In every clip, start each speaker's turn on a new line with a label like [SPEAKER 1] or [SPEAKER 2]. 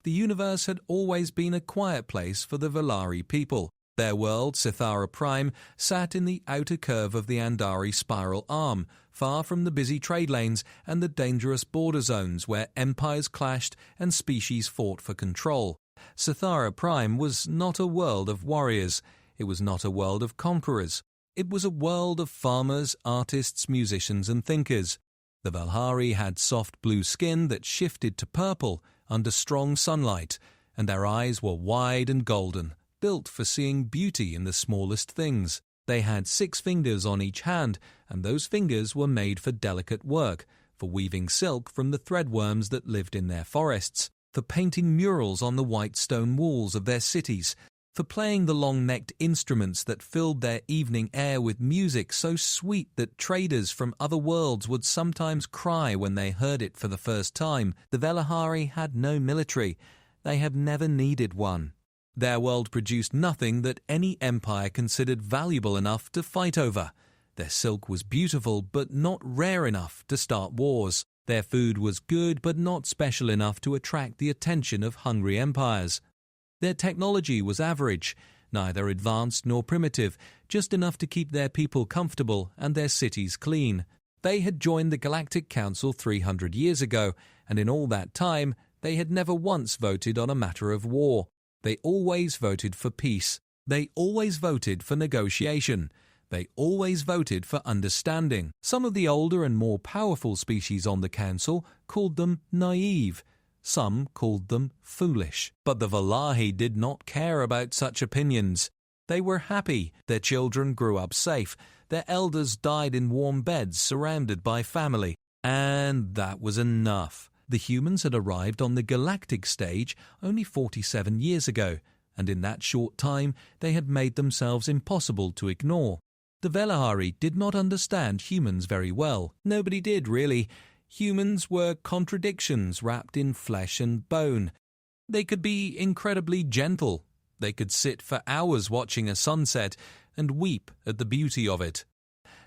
[SPEAKER 1] The universe had always been a quiet place for the Valari people. Their world, Sithara Prime, sat in the outer curve of the Andari spiral arm, far from the busy trade lanes and the dangerous border zones where empires clashed and species fought for control. Sithara Prime was not a world of warriors. It was not a world of conquerors. It was a world of farmers, artists, musicians and thinkers. The Valhari had soft blue skin that shifted to purple under strong sunlight, and their eyes were wide and golden, built for seeing beauty in the smallest things. They had 6 fingers on each hand, and those fingers were made for delicate work, for weaving silk from the threadworms that lived in their forests, for painting murals on the white stone walls of their cities, for playing the long-necked instruments that filled their evening air with music so sweet that traders from other worlds would sometimes cry when they heard it for the first time. The Valhari had no military. They had never needed one. Their world produced nothing that any empire considered valuable enough to fight over. Their silk was beautiful but not rare enough to start wars. Their food was good but not special enough to attract the attention of hungry empires. Their technology was average, neither advanced nor primitive, just enough to keep their people comfortable and their cities clean. They had joined the Galactic Council 300 years ago, and in all that time they had never once voted on a matter of war. They always voted for peace. They always voted for negotiation. They always voted for understanding. Some of the older and more powerful species on the council called them naive. Some called them foolish. But the Valahi did not care about such opinions. They were happy. Their children grew up safe. Their elders died in warm beds surrounded by family. And that was enough. The humans had arrived on the galactic stage only 47 years ago, and in that short time they had made themselves impossible to ignore. The Valhari did not understand humans very well. Nobody did, really. Humans were contradictions wrapped in flesh and bone. They could be incredibly gentle. They could sit for hours watching a sunset and weep at the beauty of it.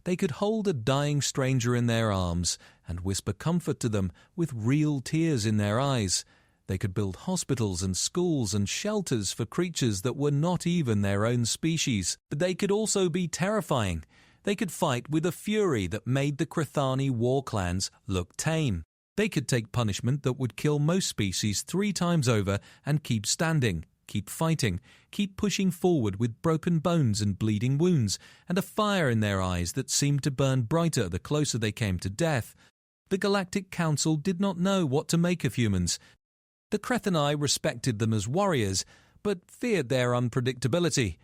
[SPEAKER 1] They could hold a dying stranger in their arms and whisper comfort to them with real tears in their eyes. They could build hospitals and schools and shelters for creatures that were not even their own species. But they could also be terrifying. They could fight with a fury that made the Krithani war clans look tame. They could take punishment that would kill most species 3 times over and keep standing, keep fighting, keep pushing forward with broken bones and bleeding wounds, and a fire in their eyes that seemed to burn brighter the closer they came to death. The Galactic Council did not know what to make of humans. The Krethani respected them as warriors, but feared their unpredictability.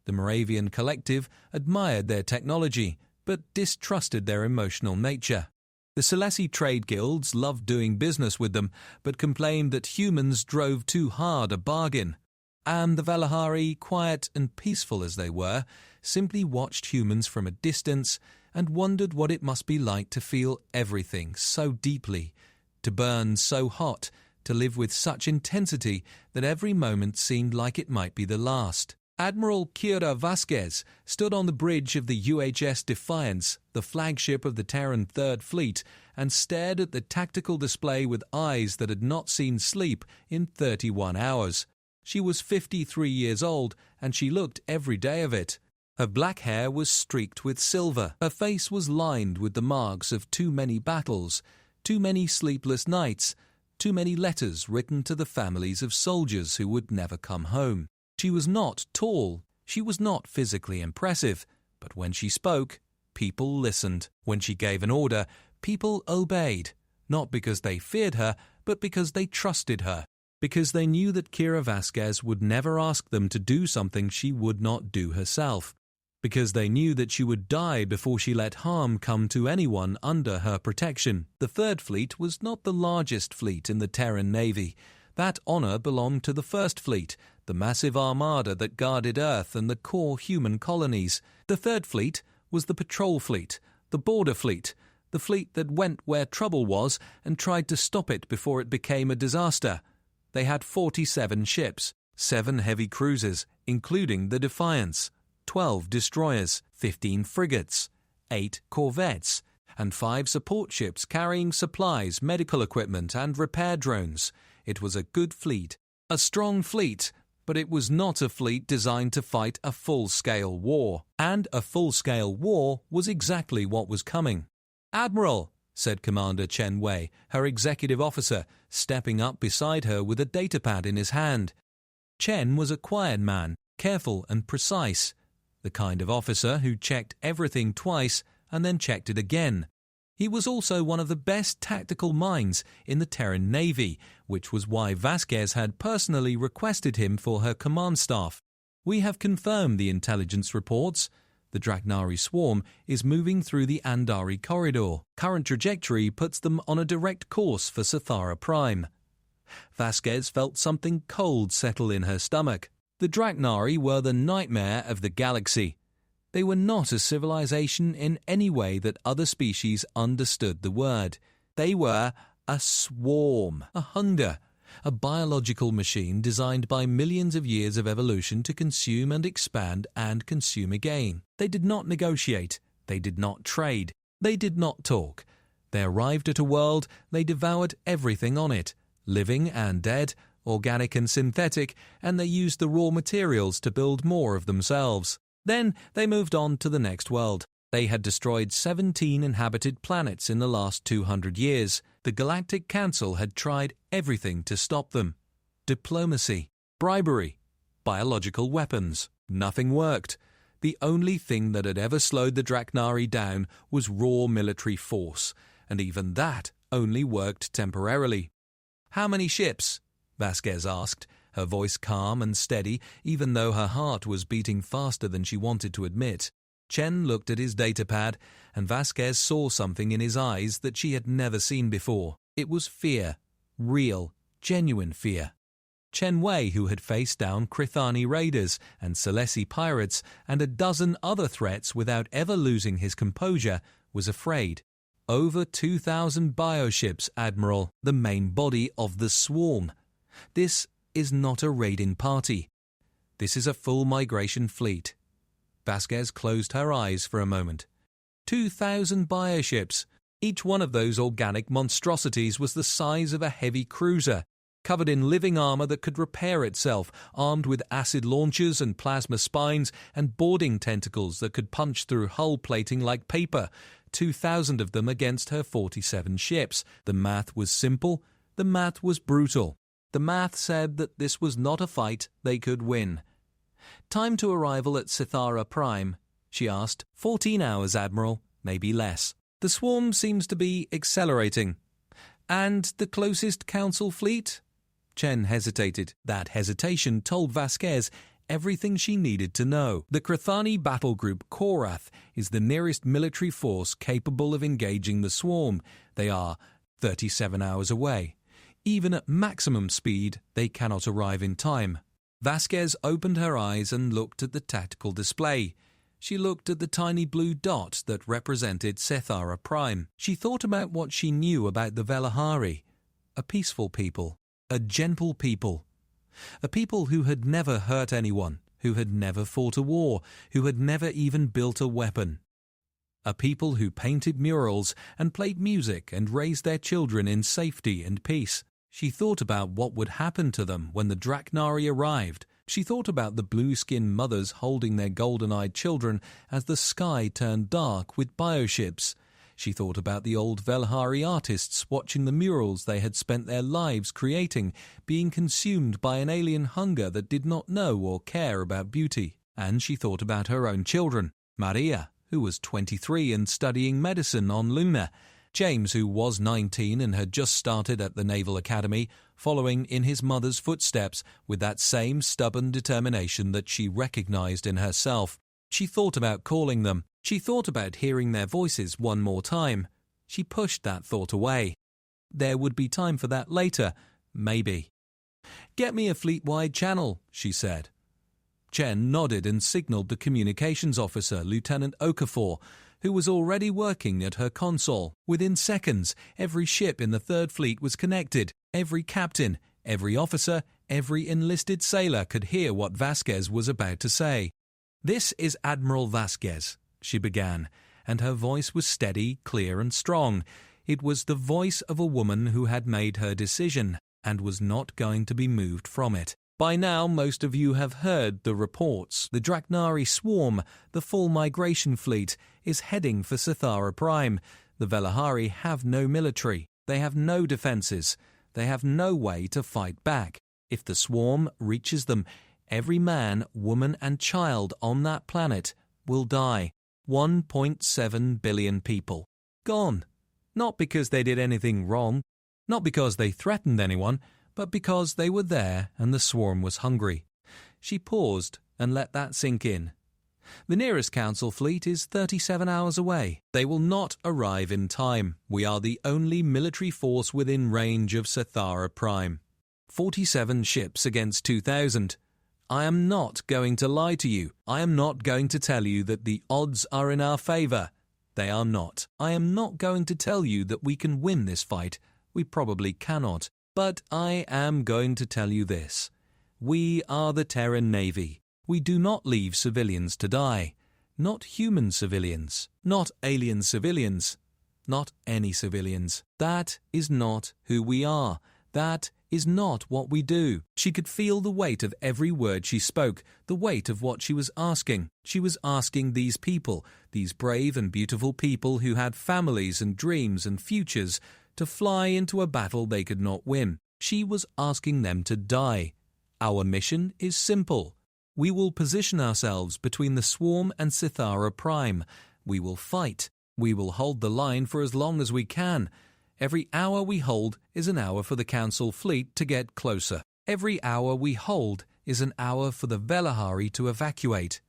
[SPEAKER 1] The Moravian Collective admired their technology, but distrusted their emotional nature. The Selessi trade guilds loved doing business with them, but complained that humans drove too hard a bargain. And the Valhari, quiet and peaceful as they were, simply watched humans from a distance and wondered what it must be like to feel everything so deeply, to burn so hot, to live with such intensity that every moment seemed like it might be the last. Admiral Kira Vasquez stood on the bridge of the UHS Defiance, the flagship of the Terran Third Fleet, and stared at the tactical display with eyes that had not seen sleep in 31 hours. She was 53 years old, and she looked every day of it. Her black hair was streaked with silver. Her face was lined with the marks of too many battles, too many sleepless nights, too many letters written to the families of soldiers who would never come home. She was not tall, she was not physically impressive, but when she spoke, people listened. When she gave an order, people obeyed, not because they feared her, but because they trusted her, because they knew that Kira Vasquez would never ask them to do something she would not do herself, because they knew that she would die before she let harm come to anyone under her protection. The Third Fleet was not the largest fleet in the Terran Navy. That honor belonged to the First Fleet, the massive armada that guarded Earth and the core human colonies. The Third Fleet was the patrol fleet, the border fleet, the fleet that went where trouble was and tried to stop it before it became a disaster. They had 47 ships, 7 heavy cruisers, including the Defiance, 12 destroyers, 15 frigates, 8 corvettes, and 5 support ships carrying supplies, medical equipment, and repair drones. It was a good fleet, a strong fleet, but it was not a fleet designed to fight a full-scale war. And a full-scale war was exactly what was coming. "Admiral," said Commander Chen Wei, her executive officer, stepping up beside her with a datapad in his hand. Chen was a quiet man, careful and precise, the kind of officer who checked everything twice and then checked it again. He was also one of the best tactical minds in the Terran Navy, which was why Vasquez had personally requested him for her command staff. "We have confirmed the intelligence reports. The Draknari swarm is moving through the Andari corridor. Current trajectory puts them on a direct course for Sithara Prime." Vasquez felt something cold settle in her stomach. The Draknari were the nightmare of the galaxy. They were not a civilization in any way that other species understood the word. They were a swarm, a hunger, a biological machine designed by millions of years of evolution to consume and expand and consume again. They did not negotiate. They did not trade. They did not talk. They arrived at a world, they devoured everything on it, living and dead, organic and synthetic, and they used the raw materials to build more of themselves. Then they moved on to the next world. They had destroyed 17 inhabited planets in the last 200 years. The Galactic Council had tried everything to stop them. Diplomacy, bribery, biological weapons. Nothing worked. The only thing that had ever slowed the Draknari down was raw military force, and even that only worked temporarily. "How many ships?" Vasquez asked, her voice calm and steady, even though her heart was beating faster than she wanted to admit. Chen looked at his datapad, and Vasquez saw something in his eyes that she had never seen before. It was fear. Real, genuine fear. Chen Wei, who had faced down Krithani raiders and Selessi pirates and a dozen other threats without ever losing his composure, was afraid. "Over 2,000 bioships, Admiral, the main body of the swarm. This is not a raiding party. This is a full migration fleet." Vasquez closed her eyes for a moment. 2,000 bioships. Each one of those organic monstrosities was the size of a heavy cruiser, covered in living armor that could repair itself, armed with acid launchers and plasma spines and boarding tentacles that could punch through hull plating like paper. 2,000 of them against her 47 ships. The math was simple. The math was brutal. The math said that this was not a fight they could win. "Time to arrival at Sithara Prime?" she asked. 14 hours, Admiral, maybe less. "The swarm seems to be accelerating." "And the closest council fleet?" Chen hesitated. That hesitation told Vasquez everything she needed to know. "The Krithani battle group Korath is the nearest military force capable of engaging the swarm. They are 37 hours away. Even at maximum speed, they cannot arrive in time." Vasquez opened her eyes and looked at the tactical display. She looked at the tiny blue dot that represented Sithara Prime. She thought about what she knew about the Velahari. A peaceful people, a gentle people. A people who had never hurt anyone, who had never fought a war, who had never even built a weapon. A people who painted murals and played music and raised their children in safety and peace. She thought about what would happen to them when the Draknari arrived. She thought about the blue-skinned mothers holding their golden-eyed children as the sky turned dark with bioships. She thought about the old Velahari artists watching the murals they had spent their lives creating, being consumed by an alien hunger that did not know or care about beauty. And she thought about her own children. Maria, who was 23 and studying medicine on Luna. James, who was 19 and had just started at the Naval Academy, following in his mother's footsteps with that same stubborn determination that she recognized in herself. She thought about calling them. She thought about hearing their voices one more time. She pushed that thought away. There would be time for that later, maybe. "Get me a fleet-wide channel," she said. Chen nodded and signaled the communications officer, Lieutenant Okafor, who was already working at her console. Within seconds, every ship in the Third Fleet was connected. Every captain, every officer, every enlisted sailor could hear what Vasquez was about to say. "This is Admiral Vasquez," she began, and her voice was steady, clear and strong. It was the voice of a woman who had made her decision, and was not going to be moved from it. By now, most of you have heard the reports. The Draknari swarm, the full migration fleet, is heading for Sithara Prime. The Velahari have no military. They have no defences. They have no way to fight back. If the swarm reaches them, every man, woman and child on that planet will die. 1.7 billion people. Gone. Not because they did anything wrong, not because they threatened anyone, but because they were there and the swarm was hungry. She paused and let that sink in. The nearest council fleet is 37 hours away. They will not arrive in time. We are the only military force within range of Sithara Prime. 47 ships against 2,000. I am not going to lie to you. I am not going to tell you that the odds are in our favour. They are not. I am not going to tell you that we can win this fight. We probably cannot. But I am going to tell you this. We are the Terran Navy. We do not leave civilians to die. Not human civilians. Not alien civilians. Not any civilians. That is not who we are. That is not what we do. She could feel the weight of every word she spoke, the weight of what she was asking. She was asking these people, these brave and beautiful people who had families and dreams and futures, to fly into a battle they could not win. She was asking them to die. Our mission is simple. We will position ourselves between the swarm and Sithara Prime. We will fight. We will hold the line for as long as we can. Every hour we hold is an hour for the Council fleet to get closer. Every hour we hold is an hour for the Velahari to evacuate.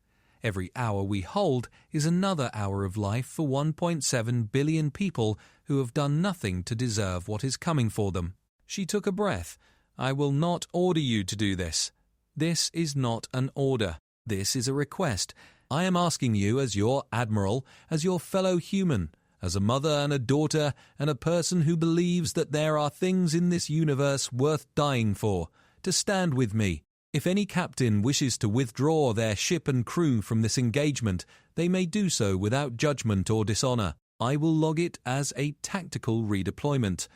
[SPEAKER 1] Every hour we hold is another hour of life for 1.7 billion people who have done nothing to deserve what is coming for them. She took a breath. I will not order you to do this. This is not an order. This is a request. I am asking you as your admiral, as your fellow human, as a mother and a daughter and a person who believes that there are things in this universe worth dying for, to stand with me. If any captain wishes to withdraw their ship and crew from this engagement, they may do so without judgment or dishonour. I will log it as a tactical redeployment.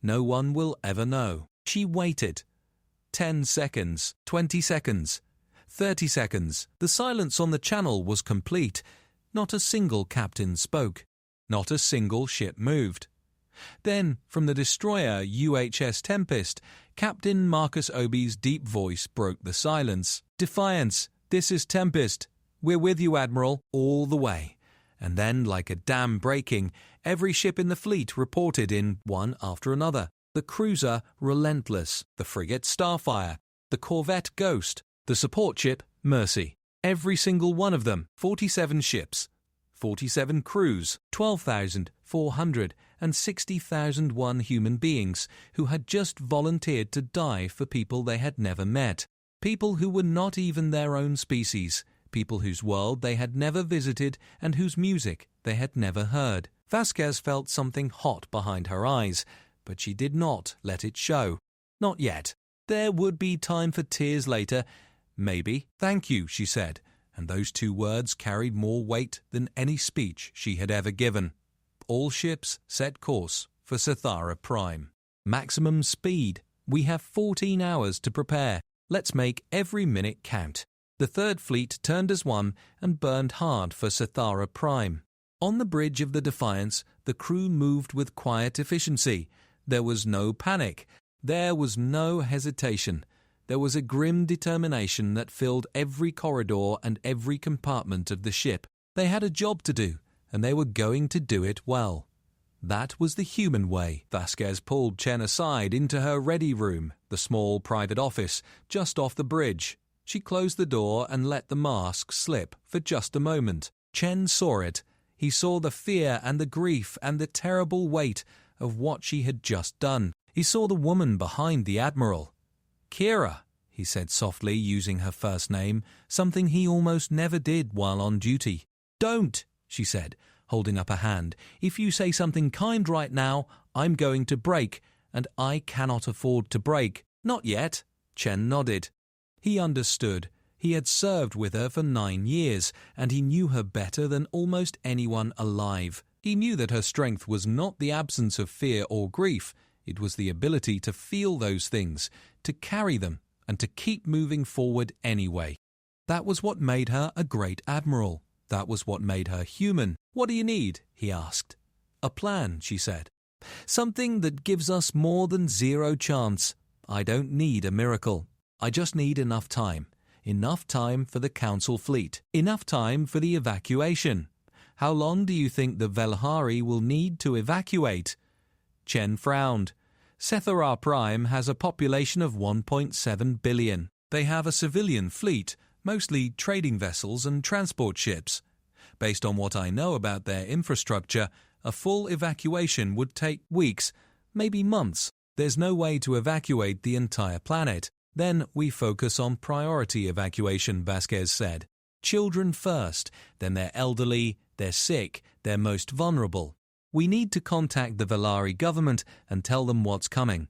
[SPEAKER 1] No one will ever know. She waited. 10 seconds, 20 seconds, 30 seconds. The silence on the channel was complete. Not a single captain spoke. Not a single ship moved. Then, from the destroyer UHS Tempest, Captain Marcus Obi's deep voice broke the silence. Defiance, this is Tempest. We're with you, Admiral, all the way. And then, like a dam breaking, every ship in the fleet reported in one after another. The cruiser Relentless, the frigate Starfire, the corvette Ghost, the support ship Mercy. Every single one of them, 47 ships, 47 crews, 12,400 and 60,001 human beings who had just volunteered to die for people they had never met, people who were not even their own species, people whose world they had never visited and whose music they had never heard. Vasquez felt something hot behind her eyes, but she did not let it show. Not yet. There would be time for tears later. Maybe. Thank you, she said, and those two words carried more weight than any speech she had ever given. All ships set course for Sithara Prime. Maximum speed. We have 14 hours to prepare. Let's make every minute count. The Third Fleet turned as one and burned hard for Sithara Prime. On the bridge of the Defiance, the crew moved with quiet efficiency. There was no panic. There was no hesitation. There was a grim determination that filled every corridor and every compartment of the ship. They had a job to do, and they were going to do it well. That was the human way. Vasquez pulled Chen aside into her ready room, the small private office, just off the bridge. She closed the door and let the mask slip for just a moment. Chen saw it. He saw the fear and the grief and the terrible weight of what she had just done. He saw the woman behind the Admiral. Kira, he said softly, using her first name, something he almost never did while on duty. Don't, she said, holding up a hand. If you say something kind right now, I'm going to break, and I cannot afford to break. Not yet. Chen nodded. He understood. He had served with her for 9 years, and he knew her better than almost anyone alive. He knew that her strength was not the absence of fear or grief. It was the ability to feel those things, to carry them, and to keep moving forward anyway. That was what made her a great admiral. That was what made her human. "What do you need?" he asked. "A plan," she said. "Something that gives us more than zero chance. I don't need a miracle. I just need enough time. Enough time for the Council fleet. Enough time for the evacuation. How long do you think the Velhari will need to evacuate?" Chen frowned. Sethara Prime has a population of 1.7 billion. They have a civilian fleet, mostly trading vessels and transport ships. Based on what I know about their infrastructure, a full evacuation would take weeks, maybe months. There's no way to evacuate the entire planet. Then we focus on priority evacuation, Vasquez said. Children first, then they're elderly, they're sick, they're most vulnerable. We need to contact the Velari government and tell them what's coming.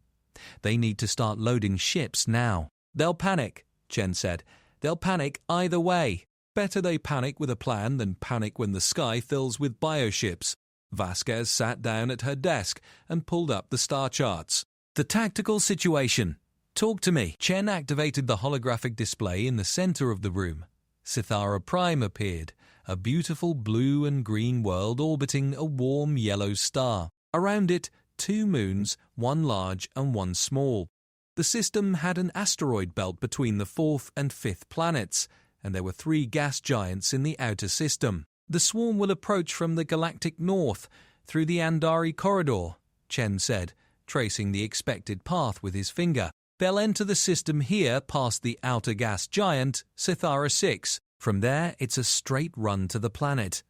[SPEAKER 1] They need to start loading ships now. They'll panic, Chen said. They'll panic either way. Better they panic with a plan than panic when the sky fills with bioships. Vasquez sat down at her desk and pulled up the star charts. The tactical situation. Talk to me. Chen activated the holographic display in the center of the room. Sithara Prime appeared, a beautiful blue and green world orbiting a warm yellow star. Around it, 2 moons, one large and one small. The system had an asteroid belt between the 4th and 5th planets, and there were 3 gas giants in the outer system. The swarm will approach from the galactic north, through the Andari corridor, Chen said, tracing the expected path with his finger. They'll enter the system here past the outer gas giant, Sithara 6. From there, it's a straight run to the planet.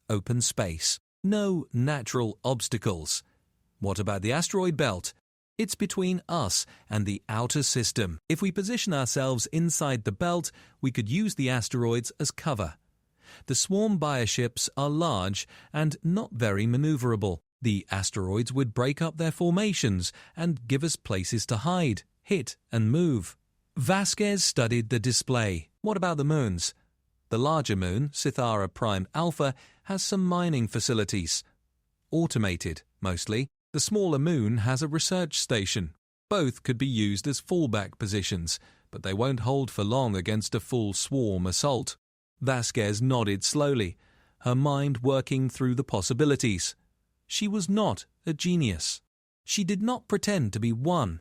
[SPEAKER 1] Open space. No natural obstacles. What about the asteroid belt? It's between us and the outer system. If we position ourselves inside the belt, we could use the asteroids as cover. The swarm bioships are large and not very maneuverable. The asteroids would break up their formations and give us places to hide, hit and move. Vasquez studied the display. What about the moons? The larger moon, Sithara Prime Alpha, has some mining facilities. Automated, mostly. The smaller moon has a research station. Both could be used as fallback positions, but they won't hold for long against a full swarm assault. Vasquez nodded slowly, her mind working through the possibilities. She was not a genius. She did not pretend to be one,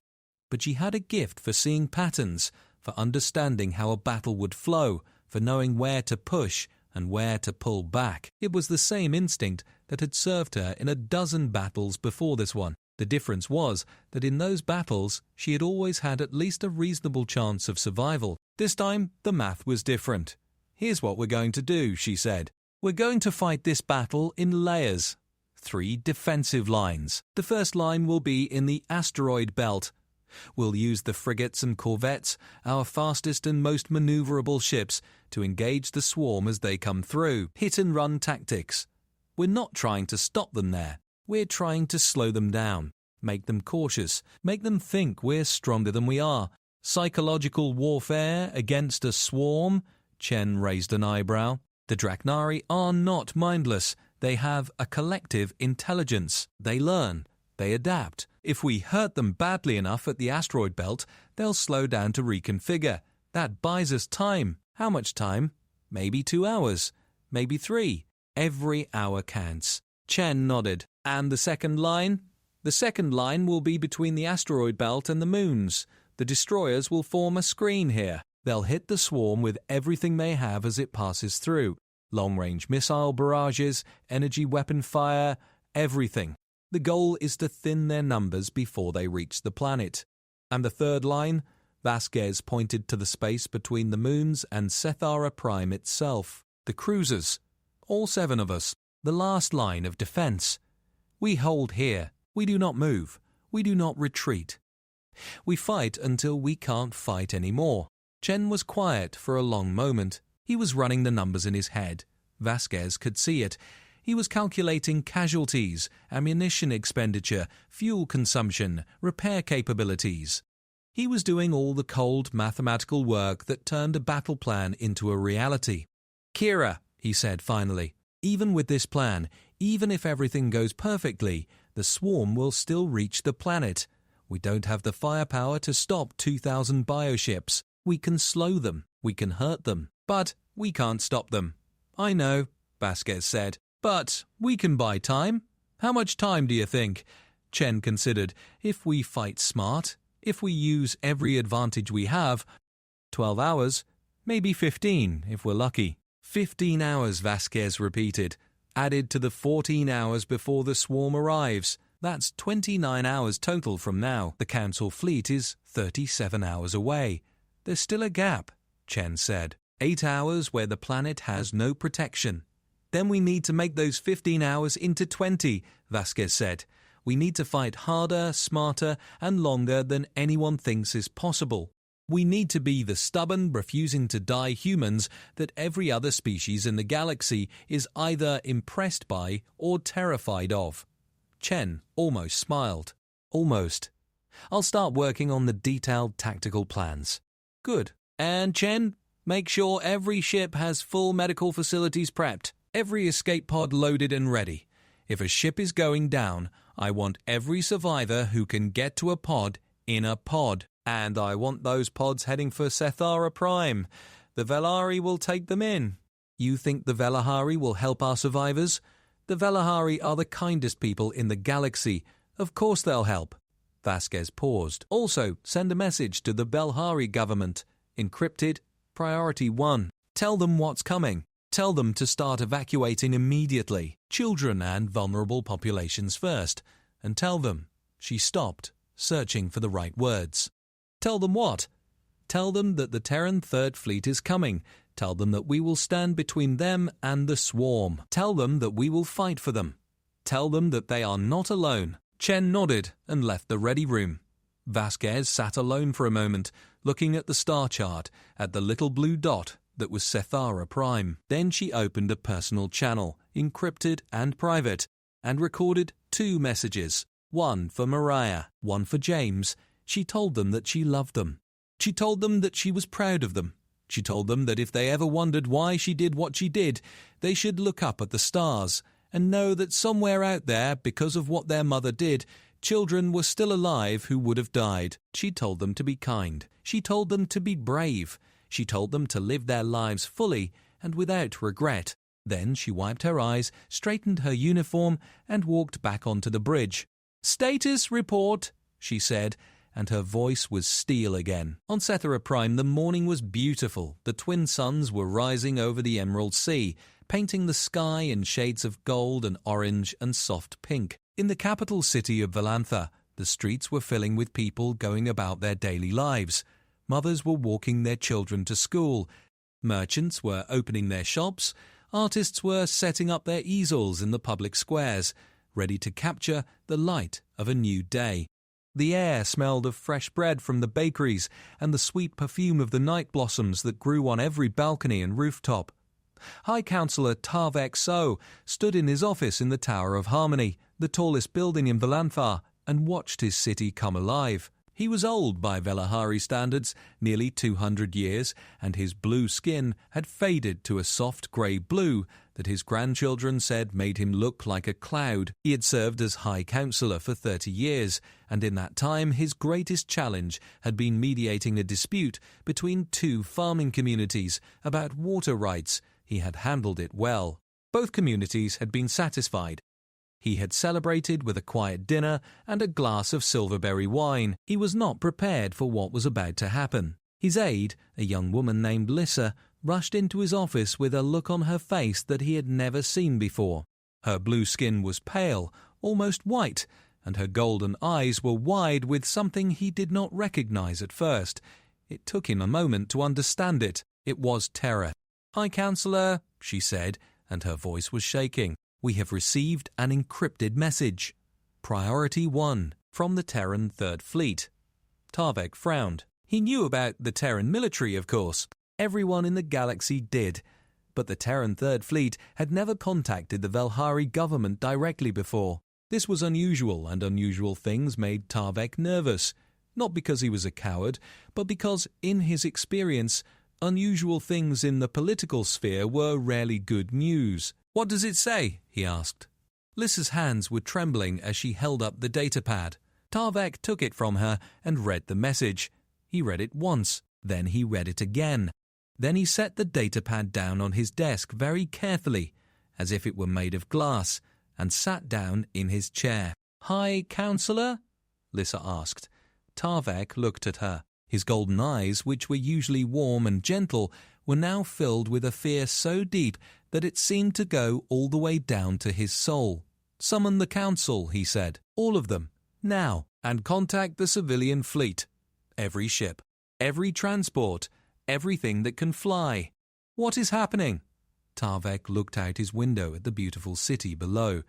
[SPEAKER 1] but she had a gift for seeing patterns, for understanding how a battle would flow, for knowing where to push and where to pull back. It was the same instinct that had served her in a dozen battles before this one. The difference was that in those battles she had always had at least a reasonable chance of survival. This time the math was different. "Here's what we're going to do," she said. "We're going to fight this battle in layers. 3 defensive lines. The first line will be in the asteroid belt. We'll use the frigates and corvettes, our fastest and most maneuverable ships, to engage the swarm as they come through. Hit-and-run tactics. We're not trying to stop them there. We're trying to slow them down, make them cautious, make them think we're stronger than we are. Psychological warfare against a swarm?" Chen raised an eyebrow. "The Draknari are not mindless. They have a collective intelligence. They learn. They adapt. If we hurt them badly enough at the asteroid belt, they'll slow down to reconfigure. That buys us time. How much time? Maybe 2 hours. Maybe 3. Every hour counts." Chen nodded. "And the second line?" "The second line will be between the asteroid belt and the moons. The destroyers will form a screen here. They'll hit the swarm with everything they have as it passes through. Long-range missile barrages, energy weapon fire, everything. The goal is to thin their numbers before they reach the planet." "And the third line?" Vasquez pointed to the space between the moons and Sethara Prime itself. "The cruisers. All 7 of us. The last line of defense. We hold here. We do not move. We do not retreat. We fight until we can't fight anymore." Chen was quiet for a long moment. He was running the numbers in his head. Vasquez could see it. He was calculating casualties, ammunition expenditure, fuel consumption, repair capabilities. He was doing all the cold mathematical work that turned a battle plan into a reality. "Kira," he said finally, "even with this plan, even if everything goes perfectly, the swarm will still reach the planet. We don't have the firepower to stop 2,000 bioships. We can slow them, we can hurt them, but we can't stop them. I know, Vasquez said, but we can buy time. How much time do you think? Chen considered. If we fight smart, if we use every advantage we have, 12 hours, maybe 15 if we're lucky. 15 hours, Vasquez repeated, added to the 14 hours before the swarm arrives. That's 29 hours total from now. The Council fleet is 37 hours away. There's still a gap, Chen said. 8 hours where the planet has no protection. Then we need to make those 15 hours into 20, Vasquez said. We need to fight harder, smarter, and longer than anyone thinks is possible. We need to be the stubborn, refusing to die humans that every other species in the galaxy is either impressed by or terrified of. Chen almost smiled. Almost. I'll start working on the detailed tactical plans. Good. And Chen, make sure every ship has full medical facilities prepped, every escape pod loaded and ready. If a ship is going down, I want every survivor who can get to a pod in a pod. And I want those pods heading for Sethara Prime. The Velari will take them in. You think the Velahari will help our survivors? The Velahari are the kindest people in the galaxy. Of course they'll help. Vasquez paused. Also, send a message to the Belhari government. Encrypted, priority 1. Tell them what's coming. Tell them to start evacuating immediately. Children and vulnerable populations first. And tell them. She stopped, searching for the right words. Tell them what? Tell them that the Terran Third Fleet is coming. Tell them that we will stand between them and the swarm. Tell them that we will fight for them. Tell them that they are not alone. Chen nodded and left the ready room. Vasquez sat alone for a moment, looking at the star chart, at the little blue dot that was Sethara Prime. Then she opened a personal channel, encrypted and private, and recorded 2 messages. One for Mariah, one for James. She told them that she loved them. She told them that she was proud of them. She told them that if they ever wondered why she did what she did, they should look up at the stars and know that somewhere out there, because of what their mother did, children were still alive who would have died. She told them to be kind. She told them to be brave. She told them to live their lives fully and without regret. Then she wiped her eyes, straightened her uniform, and walked back onto the bridge. "Status report," she said, and her voice was steel again. On Sethara Prime, the morning was beautiful. The twin suns were rising over the Emerald Sea, painting the sky in shades of gold and orange and soft pink. In the capital city of Valantha, the streets were filling with people going about their daily lives. Mothers were walking their children to school. Merchants were opening their shops. Artists were setting up their easels in the public squares, ready to capture the light of a new day. The air smelled of fresh bread from the bakeries and the sweet perfume of the night blossoms that grew on every balcony and rooftop. High Councillor Tarvek So stood in his office in the Tower of Harmony, the tallest building in Valantha, and watched his city come alive. He was old by Velahari standards, nearly 200 years, and his blue skin had faded to a soft grey blue that his grandchildren said made him look like a cloud. He had served as High Councillor for 30 years, and in that time his greatest challenge had been mediating a dispute between 2 farming communities about water rights. He had handled it well. Both communities had been satisfied. He had celebrated with a quiet dinner and a glass of silverberry wine. He was not prepared for what was about to happen. His aide, a young woman named Lissa, rushed into his office with a look on her face that he had never seen before. Her blue skin was pale, almost white, and her golden eyes were wide with something he did not recognize at first. It took him a moment to understand it. It was terror. "High Councillor," she said, and her voice was shaking. "We have received an encrypted message. Priority 1, from the Terran Third Fleet." Tarvek frowned. He knew about the Terran military, of course. Everyone in the galaxy did. But the Terran Third Fleet had never contacted the Velhari government directly before. This was unusual, and unusual things made Tarvek nervous. Not because he was a coward, but because, in his experience, unusual things in the political sphere were rarely good news. "What does it say?" he asked. Lissa's hands were trembling as she held up the datapad. Tarvek took it from her and read the message. He read it once, then he read it again. Then he set the datapad down on his desk very carefully, as if it were made of glass, and sat down in his chair. "Hi, Counselor?" Lissa asked. Tarvek looked at her. His golden eyes, which were usually warm and gentle, were now filled with a fear so deep that it seemed to go all the way down to his soul. "Summon the council," he said. "All of them. Now. And contact the civilian fleet. Every ship. Every transport. Everything that can fly." "What is happening?" Tarvek looked out his window at the beautiful city below,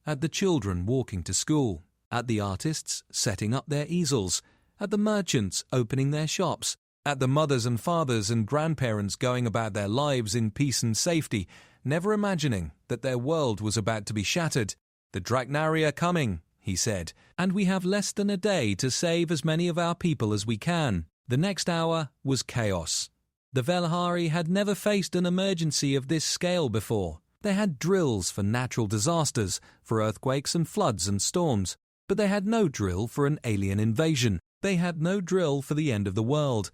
[SPEAKER 1] at the children walking to school, at the artists setting up their easels, at the merchants opening their shops, at the mothers and fathers and grandparents going about their lives in peace and safety, never imagining that their world was about to be shattered. "The Drachnari are coming," he said, "and we have less than a day to save as many of our people as we can." The next hour was chaos. The Velhari had never faced an emergency of this scale before. They had drills for natural disasters, for earthquakes and floods and storms, but they had no drill for an alien invasion. They had no drill for the end of the world.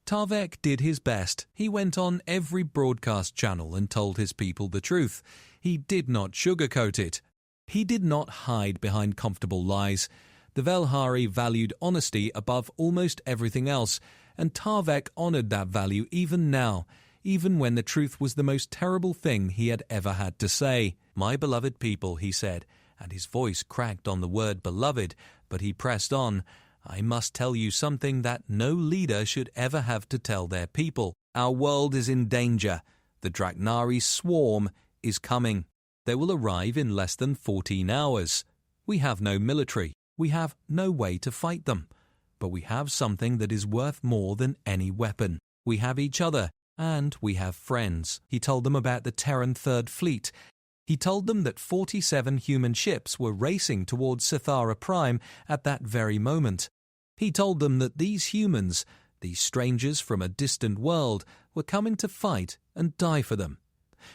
[SPEAKER 1] Tarvek did his best. He went on every broadcast channel and told his people the truth. He did not sugarcoat it. He did not hide behind comfortable lies. The Velhari valued honesty above almost everything else, and Tarvek honored that value even now, even when the truth was the most terrible thing he had ever had to say. "My beloved people," he said, and his voice cracked on the word beloved, but he pressed on. "I must tell you something that no leader should ever have to tell their people. Our world is in danger. The Drachnari swarm is coming. They will arrive in less than 14 hours. We have no military. We have no way to fight them. But we have something that is worth more than any weapon. We have each other, and we have friends." He told them about the Terran Third Fleet. He told them that 47 human ships were racing towards Sithara Prime at that very moment. He told them that these humans, these strangers from a distant world, were coming to fight and die for them.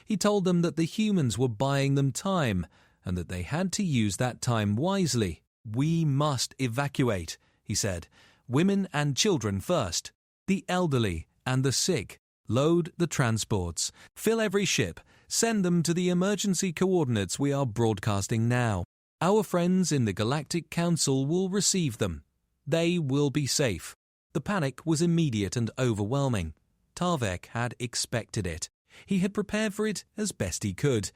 [SPEAKER 1] He told them that the humans were buying them time, and that they had to use that time wisely. "We must evacuate," he said. "Women and children first. The elderly and the sick. Load the transports. Fill every ship. Send them to the emergency coordinates we are broadcasting now. Our friends in the Galactic Council will receive them. They will be safe." The panic was immediate and overwhelming. Tarvek had expected it. He had prepared for it as best he could.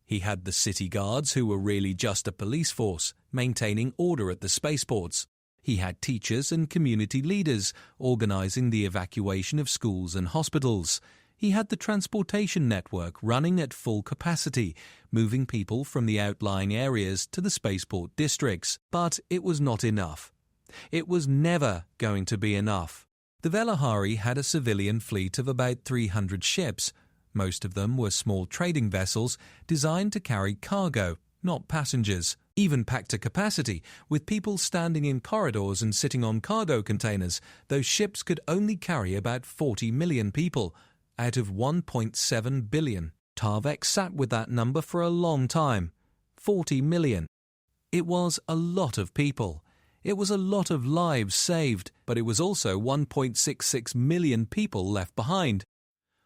[SPEAKER 1] He had the city guards, who were really just a police force, maintaining order at the spaceports. He had teachers and community leaders organizing the evacuation of schools and hospitals. He had the transportation network running at full capacity, moving people from the outlying areas to the spaceport districts. But it was not enough. It was never going to be enough. The Velahari had a civilian fleet of about 300 ships. Most of them were small trading vessels designed to carry cargo, not passengers. Even packed to capacity, with people standing in corridors and sitting on cargo containers, those ships could only carry about 40 million people, out of 1.7 billion. Tarvek sat with that number for a long time. 40 million. It was a lot of people. It was a lot of lives saved, but it was also 1.66 million people left behind.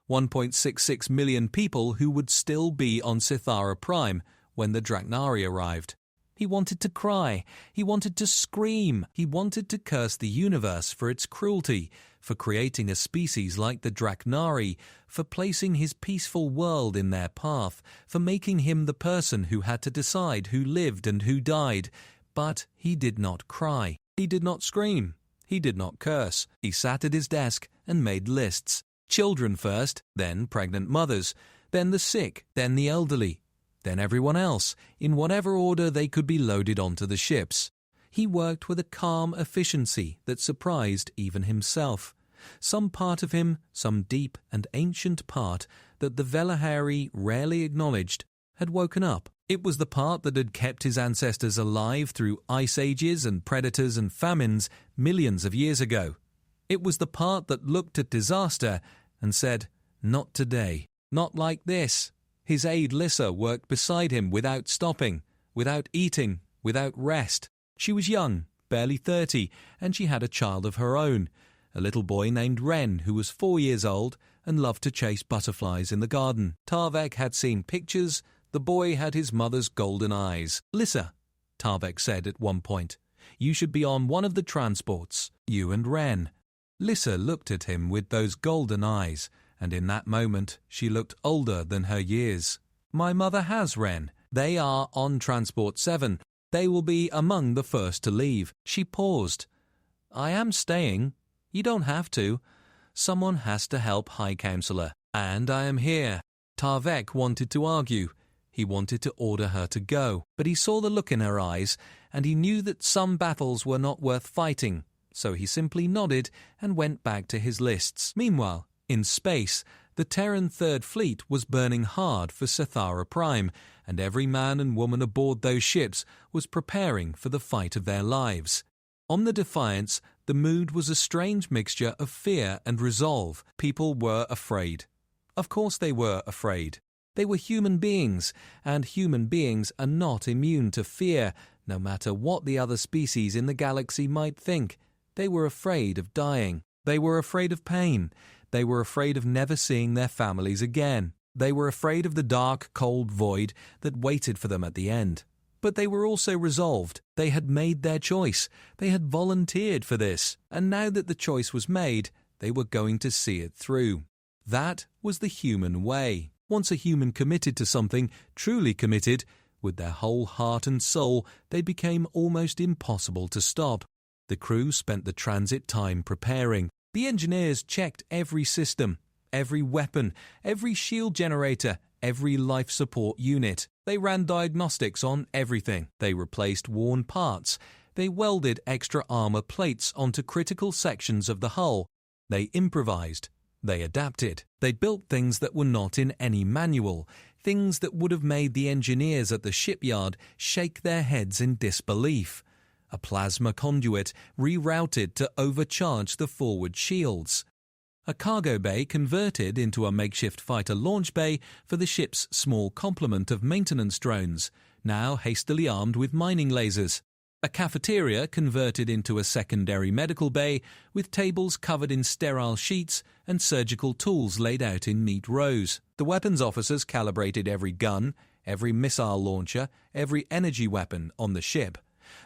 [SPEAKER 1] 1.66 million people who would still be on Sithara Prime when the Drachnari arrived. He wanted to cry. He wanted to scream. He wanted to curse the universe for its cruelty, for creating a species like the Drachnari, for placing his peaceful world in their path, for making him the person who had to decide who lived and who died. But he did not cry. He did not scream. He did not curse. He sat at his desk and made lists. Children first, then pregnant mothers, then the sick, then the elderly, then everyone else, in whatever order they could be loaded onto the ships. He worked with a calm efficiency that surprised even himself. Some part of him, some deep and ancient part that the Velahari rarely acknowledged, had woken up. It was the part that had kept his ancestors alive through ice ages and predators and famines millions of years ago. It was the part that looked at disaster and said, "Not today, not like this." His aide Lissa worked beside him without stopping, without eating, without rest. She was young, barely 30, and she had a child of her own, a little boy named Ren who was 4 years old and loved to chase butterflies in the garden. Tarvek had seen pictures. The boy had his mother's golden eyes. "Lissa," Tarvek said at one point, "you should be on one of the transports, you and Ren." Lissa looked at him with those golden eyes, and in that moment she looked older than her years. "My mother has Ren. They are on Transport 7. They will be among the first to leave." She paused. "I am staying. You don't have to. Someone has to help, High Counselor. And I am here." Tarvek wanted to argue. He wanted to order her to go. But he saw the look in her eyes, and he knew that some battles were not worth fighting. So he simply nodded and went back to his lists. Meanwhile, in space, the Terran Third Fleet was burning hard for Sithara Prime, and every man and woman aboard those ships was preparing for the fight of their lives. On the Defiance, the mood was a strange mixture of fear and resolve. People were afraid. Of course they were afraid. They were human beings, and human beings are not immune to fear, no matter what the other species in the galaxy might think. They were afraid of dying. They were afraid of pain. They were afraid of never seeing their families again. They were afraid of the dark, cold void that waited for them at the end. But they were also resolved. They had made their choice. They had volunteered for this. And now that the choice was made, they were going to see it through. That was the human way. Once a human committed to something, truly committed, with their whole heart and soul, they became almost impossible to stop. The crew spent the transit time preparing. The engineers checked every system, every weapon, every shield generator, every life support unit. They ran diagnostics on everything. They replaced worn parts. They welded extra armor plates onto critical sections of the hull. They improvised. They adapted. They built things that were not in any manual, things that would have made the engineers at the shipyard shake their heads in disbelief. A plasma conduit rerouted to overcharge the forward shields. A cargo bay converted into a makeshift fighter launch bay for the ship's small complement of maintenance drones, now hastily armed with mining lasers. A cafeteria converted into a secondary medical bay with tables covered in sterile sheets and surgical tools laid out in neat rows. The weapons officers calibrated every gun, every missile launcher, every energy weapon on the ship.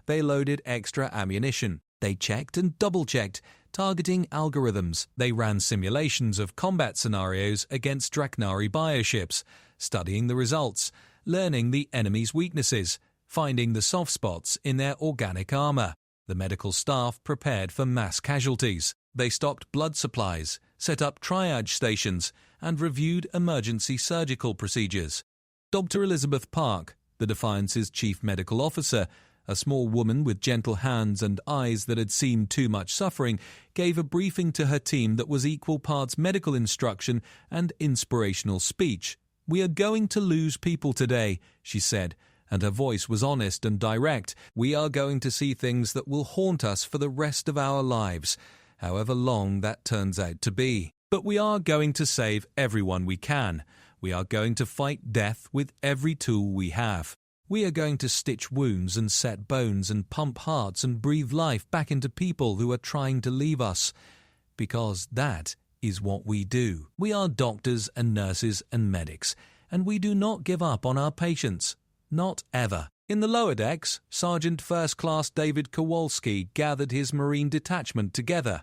[SPEAKER 1] They loaded extra ammunition. They checked and double-checked, targeting algorithms. They ran simulations of combat scenarios against Draknari bioships, studying the results, learning the enemy's weaknesses, finding the soft spots in their organic armor. The medical staff prepared for mass casualties. They stopped blood supplies, set up triage stations, and reviewed emergency surgical procedures. Dr. Elizabeth Park, the Defiance's chief medical officer, a small woman with gentle hands and eyes that had seen too much suffering, gave a briefing to her team that was equal parts medical instruction and inspirational speech. "We are going to lose people today," she said, and her voice was honest and direct. "We are going to see things that will haunt us for the rest of our lives, however long that turns out to be. But we are going to save everyone we can. We are going to fight death with every tool we have. We are going to stitch wounds and set bones and pump hearts and breathe life back into people who are trying to leave us. Because that is what we do. We are doctors and nurses and medics, and we do not give up on our patients. Not ever." In the lower decks, Sergeant First Class David Kowalski gathered his Marine detachment together.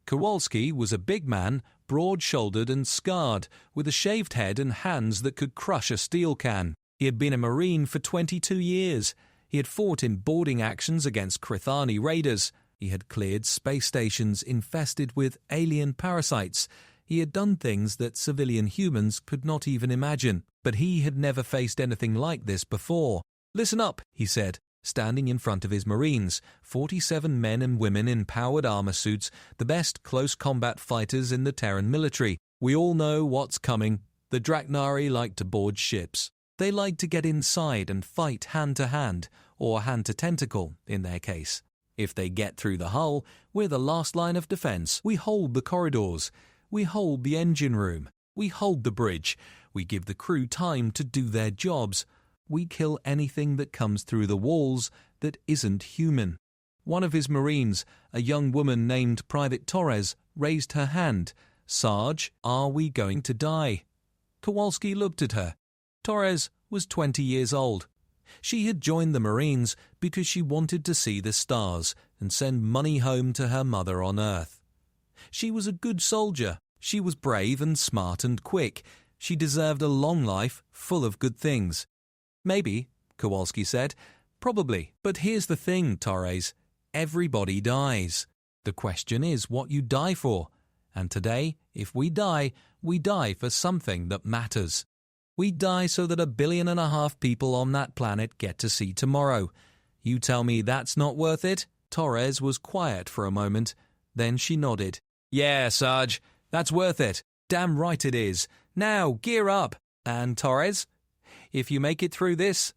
[SPEAKER 1] Kowalski was a big man, broad-shouldered and scarred, with a shaved head and hands that could crush a steel can. He had been a Marine for 22 years. He had fought in boarding actions against Krithani raiders. He had cleared space stations infested with alien parasites. He had done things that civilian humans could not even imagine. But he had never faced anything like this before. "Listen up," he said, standing in front of his Marines, 47 men and women in powered armor suits, the best close combat fighters in the Terran military. "We all know what's coming. The Draknari like to board ships. They like to get inside and fight hand-to-hand, or hand-to-tentacle in their case. If they get through the hull, we're the last line of defense. We hold the corridors. We hold the engine room. We hold the bridge. We give the crew time to do their jobs. We kill anything that comes through the walls that isn't human. One of his Marines, a young woman named Private Torres, raised her hand. "Sarge, are we going to die?" Kowalski looked at her. Torres was 20 years old. She had joined the Marines because she wanted to see the stars and send money home to her mother on Earth. She was a good soldier. She was brave and smart and quick. She deserved a long life full of good things. "Maybe," Kowalski said. "Probably. But here's the thing, Torres. Everybody dies. The question is what you die for. And today, if we die for something that matters. We die so that 1.5 billion people on that planet get to see tomorrow. You tell me that's not worth it?" Torres was quiet for a moment. Then she nodded. "Yeah, Sarge, that's worth it. Damn right it is. Now, gear up. And Torres, if you make it through this,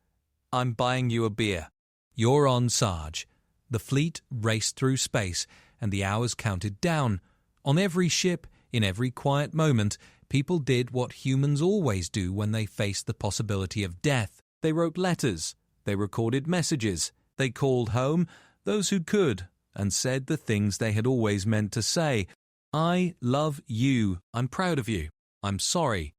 [SPEAKER 1] I'm buying you a beer." "You're on, Sarge." The fleet raced through space, and the hours counted down. On every ship, in every quiet moment, people did what humans always do when they face the possibility of death. They wrote letters. They recorded messages. They called home those who could and said the things they had always meant to say. "I love you. I'm proud of you. I'm sorry."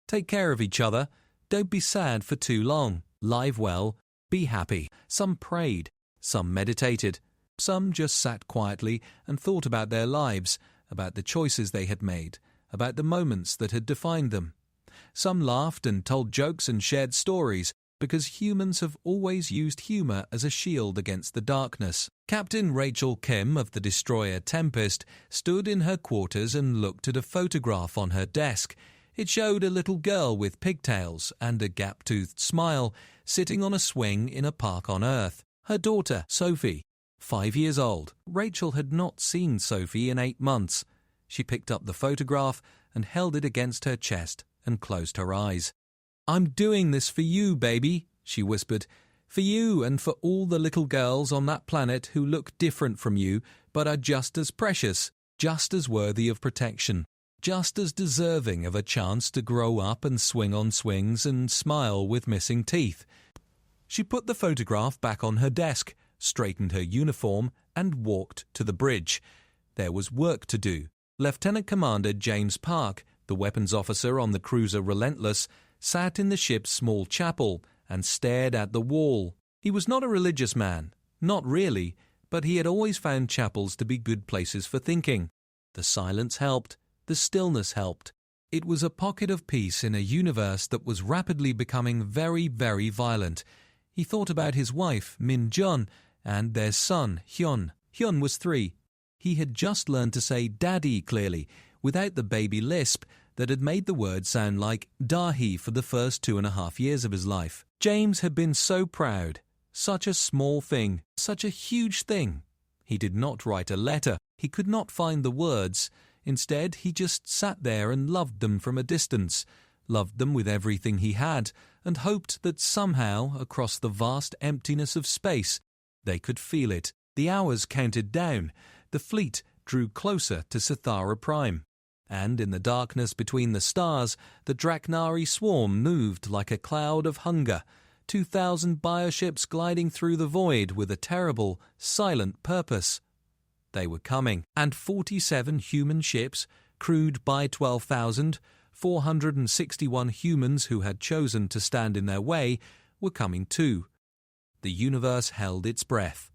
[SPEAKER 1] Take care of each other. Don't be sad for too long. Live well. Be happy. Some prayed. Some meditated. Some just sat quietly and thought about their lives, about the choices they had made, about the moments that had defined them. Some laughed and told jokes and shared stories, because humans have always used humor as a shield against the darkness. Captain Rachel Kim of the destroyer Tempest stood in her quarters and looked at a photograph on her desk. It showed a little girl with pigtails and a gap-toothed smile sitting on a swing in a park on Earth. Her daughter, Sophie, 5 years old. Rachel had not seen Sophie in 8 months. She picked up the photograph and held it against her chest and closed her eyes. "I'm doing this for you, baby," she whispered. "For you and for all the little girls on that planet who look different from you but are just as precious, just as worthy of protection, just as deserving of a chance to grow up and swing on swings and smile with missing teeth." She put the photograph back on her desk, straightened her uniform, and walked to the bridge. There was work to do. Lieutenant Commander James Park, the weapons officer on the cruiser Relentless, sat in the ship's small chapel and stared at the wall. He was not a religious man, not really, but he had always found chapels to be good places for thinking. The silence helped. The stillness helped. It was a pocket of peace in a universe that was rapidly becoming very, very violent. He thought about his wife, Min Jun, and their son, Hyun. Hyun was 3. He had just learned to say daddy clearly, without the baby lisp that had made the word sound like dahi for the first 2.5 years of his life. James had been so proud. Such a small thing, such a huge thing. He did not write a letter. He could not find the words. Instead, he just sat there and loved them from a distance, loved them with everything he had, and hoped that somehow, across the vast emptiness of space, they could feel it. The hours counted down. The fleet drew closer to Sithara Prime. And in the darkness between the stars, the Draknari swarm moved like a cloud of hunger, 2,000 bioships gliding through the void with a terrible, silent purpose. They were coming, and 47 human ships, crewed by 12,000, 461 humans who had chosen to stand in their way, were coming too. The universe held its breath.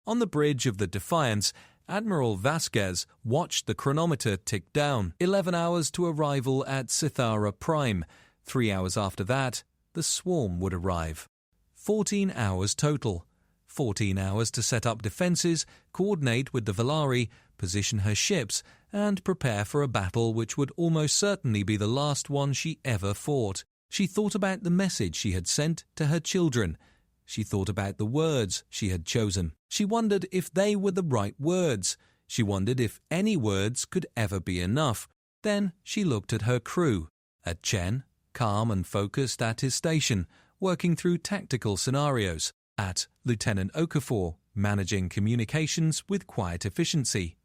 [SPEAKER 1] On the bridge of the Defiance, Admiral Vasquez watched the chronometer tick down. 11 hours to arrival at Sithara Prime. 3 hours after that, the swarm would arrive. 14 hours total. 14 hours to set up defences, coordinate with the Valari, position her ships, and prepare for a battle which would almost certainly be the last one she ever fought. She thought about the message she had sent to her children. She thought about the words she had chosen. She wondered if they were the right words. She wondered if any words could ever be enough. Then she looked at her crew. At Chen, calm and focused at his station, working through tactical scenarios. At Lieutenant Okafor, managing communications with quiet efficiency.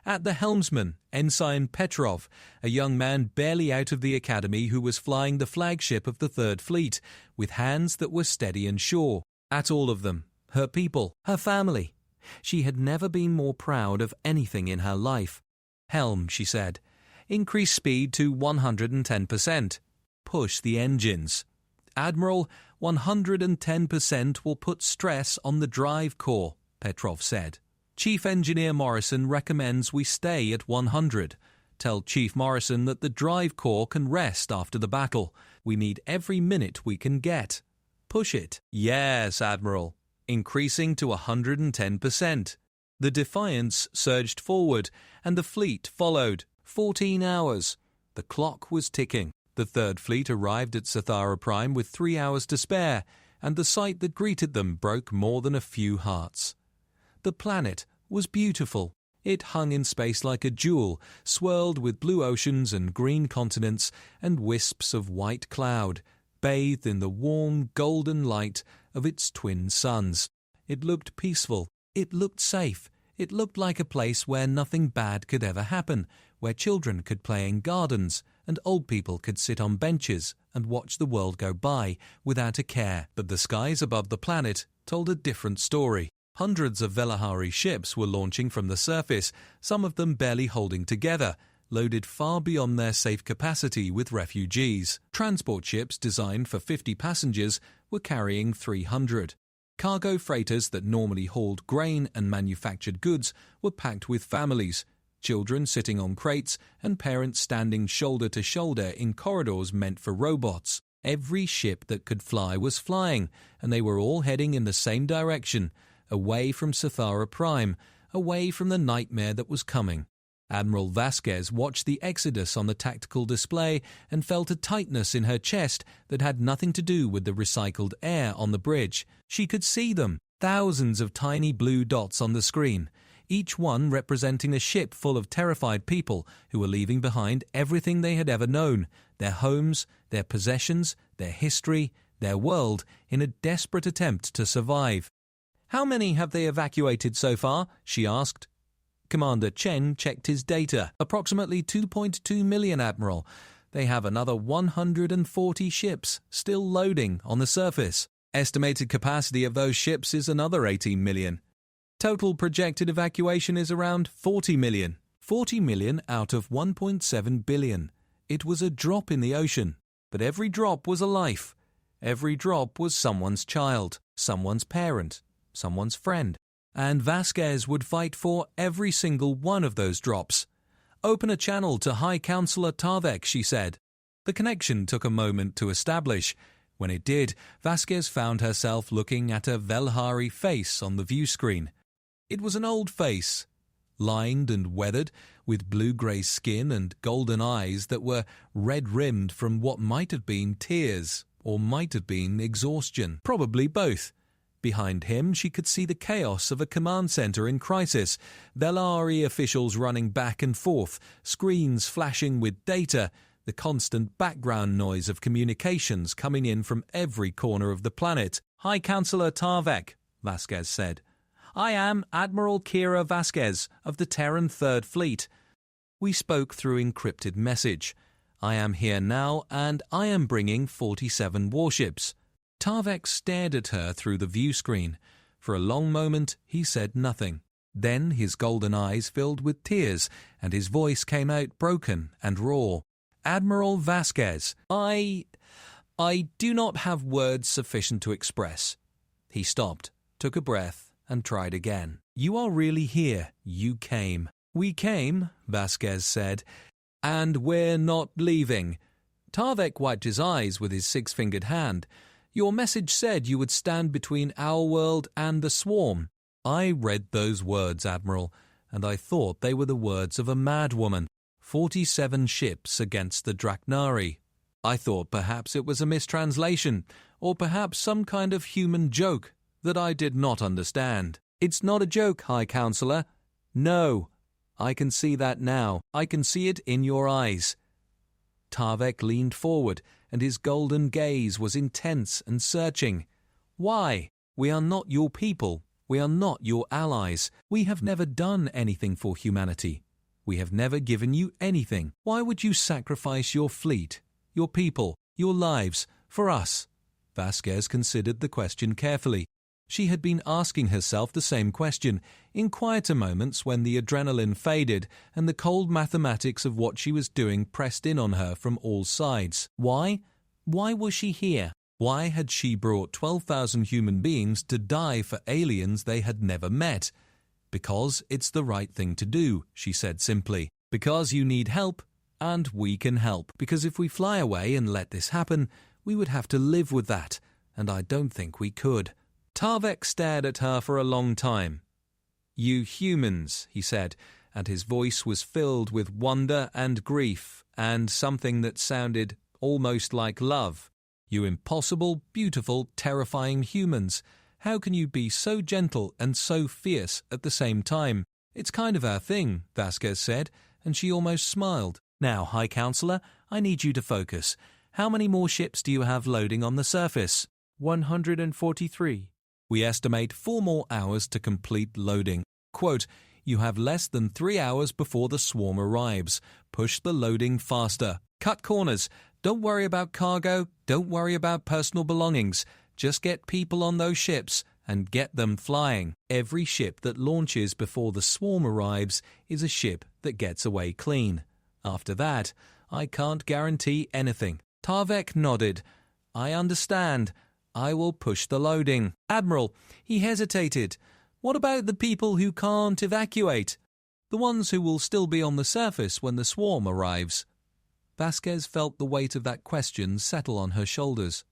[SPEAKER 1] At the helmsman, Ensign Petrov, a young man barely out of the academy who was flying the flagship of the Third Fleet, with hands that were steady and sure. At all of them, her people, her family, She had never been more proud of anything in her life. "Helm," she said. "Increase speed to 110%. Push the engines." "Admiral, 110% will put stress on the drive core," Petrov said. "Chief Engineer Morrison recommends we stay at 100. Tell Chief Morrison that the drive core can rest after the battle. We need every minute we can get. Push it." "Yes, Admiral." Increasing to 110%. The Defiance surged forward, and the fleet followed. 14 hours. The clock was ticking. The Third Fleet arrived at Sathara Prime with 3 hours to spare, and the sight that greeted them broke more than a few hearts. The planet was beautiful. It hung in space like a jewel, swirled with blue oceans and green continents and wisps of white cloud, bathed in the warm golden light of its twin suns. It looked peaceful. It looked safe. It looked like a place where nothing bad could ever happen, where children could play in gardens and old people could sit on benches and watch the world go by without a care. But the skies above the planet told a different story. Hundreds of Velahari ships were launching from the surface, some of them barely holding together, loaded far beyond their safe capacity with refugees. Transport ships designed for 50 passengers were carrying 300. Cargo freighters that normally hauled grain and manufactured goods were packed with families, children sitting on crates and parents standing shoulder to shoulder in corridors meant for robots. Every ship that could fly was flying, and they were all heading in the same direction, away from Sathara Prime, away from the nightmare that was coming. Admiral Vasquez watched the exodus on the tactical display and felt a tightness in her chest that had nothing to do with the recycled air on the bridge. She could see them, thousands of tiny blue dots on the screen, each one representing a ship full of terrified people who were leaving behind everything they had ever known, their homes, their possessions, their history, their world, in a desperate attempt to survive. "How many have they evacuated so far?" she asked. Commander Chen checked his data. "Approximately 2.2 million, Admiral. They have another 140 ships still loading on the surface. Estimated capacity of those ships is another 18 million. Total projected evacuation is around 40 million. 40 million out of 1.7 billion. It was a drop in the ocean, but every drop was a life. Every drop was someone's child, someone's parent, someone's friend. And Vasquez would fight for every single one of those drops. "Open a channel to High Counselor Tarvek," she said. The connection took a moment to establish. When it did, Vasquez found herself looking at a Velhari face on the view screen. It was an old face, lined and weathered, with blue-grey skin and golden eyes that were red-rimmed from what might have been tears or might have been exhaustion, probably both. Behind him, she could see the chaos of a command center in crisis, Velari officials running back and forth, screens flashing with data, the constant background noise of communications coming in from every corner of the planet. "High Counselor Tarvek," Vasquez said. "I am Admiral Kira Vasquez of the Terran Third Fleet. We spoke through encrypted message. I am here now, and I am bringing 47 warships." Tarvek stared at her through the view screen. For a long moment he said nothing. Then his golden eyes filled with tears, and his voice came out broken and raw. "Admiral Vasquez, I do not have words sufficient to express." He stopped, took a breath, and tried again. "You are really here. You came." "We came," Vasquez said, "and we're not leaving." Tarvek wiped his eyes with his six-fingered hand. "Your message said you would stand between our world and the swarm." "I read those words, Admiral, and I thought they were the words of a madwoman. 47 ships against the Draknari. I thought perhaps it was a mistranslation, or perhaps some kind of human joke that I did not understand." "It's not a joke, High Counselor." "No. I can see that now. I can see it in your eyes." Tarvek leaned forward, and his golden gaze was intense and searching. "Why? We are not your people. We are not your allies. We have never done anything for humanity. We have never given you anything. Why would you sacrifice your fleet, your people, your lives, for us?" Vasquez considered the question carefully. She had been asking herself the same question, in quieter moments when the adrenaline faded and the cold mathematics of what she was doing pressed in on her from all sides. Why? Why was she here? Why had she brought 12,000 human beings to die for aliens they had never met? Because it's the right thing to do, she said simply. Because you need help, and we can help. Because if we fly away and let this happen, we would have to live with that, and I don't think we could. Tarvek stared at her for a long time. "You humans," he said, and his voice was filled with wonder and grief, and something that sounded almost like love. "You impossible, beautiful, terrifying humans. How can you be so gentle and so fierce at the same time?" "It's kind of our thing," Vasquez said, and she almost smiled. "Now, High Counselor, I need you to focus. How many more ships do you have loading on the surface?" 143. "We estimate 4 more hours to complete loading." Quote, "You have less than 3 hours before the swarm arrives. Push the loading faster. Cut corners. Don't worry about cargo. Don't worry about personal belongings. Just get people on those ships and get them flying. Every ship that launches before the swarm arrives is a ship that gets away clean. After that, I can't guarantee anything." Tarvek nodded. "I understand. I will push the loading." "Admiral," he hesitated. "What about the people who can't evacuate? The ones who will still be on the surface when the swarm arrives?" Vasquez felt the weight of that question settle on her shoulders.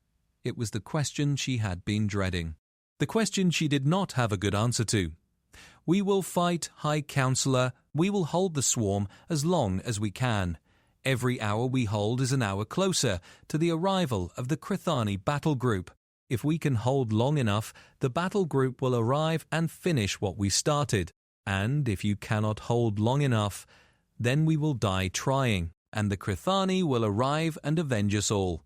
[SPEAKER 1] It was the question she had been dreading. The question she did not have a good answer to. "We will fight, High Counselor. We will hold the swarm as long as we can. Every hour we hold is an hour closer to the arrival of the Krithani battle group. If we can hold long enough, the battle group will arrive and finish what we started. And if you cannot hold long enough, then we will die trying, and the Krithani will arrive and avenge us all."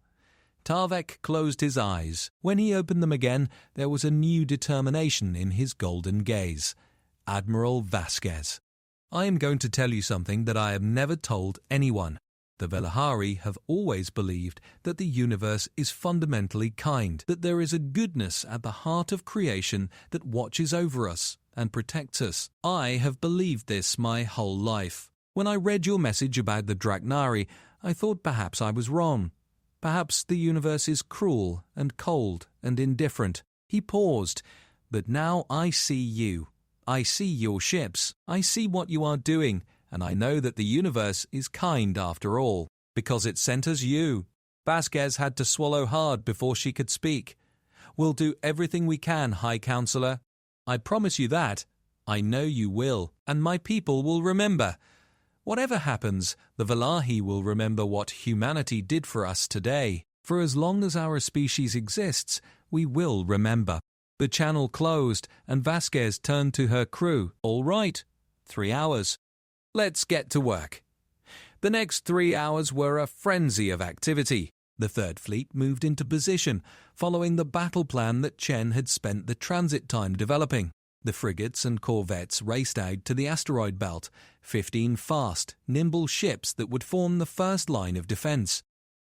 [SPEAKER 1] Tarvek closed his eyes. When he opened them again, there was a new determination in his golden gaze. "Admiral Vasquez, I am going to tell you something that I have never told anyone. The Velahari have always believed that the universe is fundamentally kind, that there is a goodness at the heart of creation that watches over us and protects us. I have believed this my whole life. When I read your message about the Draknari, I thought perhaps I was wrong. Perhaps the universe is cruel and cold and indifferent." He paused. "But now I see you. I see your ships. I see what you are doing, and I know that the universe is kind after all, because it sent us you." Vasquez had to swallow hard before she could speak. "We'll do everything we can, High Counselor. I promise you that. I know you will, and my people will remember. Whatever happens, the Valahi will remember what humanity did for us today. For as long as our species exists, we will remember." The channel closed, and Vasquez turned to her crew. "All right, 3 hours. Let's get to work." The next 3 hours were a frenzy of activity. The Third Fleet moved into position, following the battle plan that Chen had spent the transit time developing. The frigates and corvettes raced out to the asteroid belt, 15 fast, nimble ships that would form the first line of defense.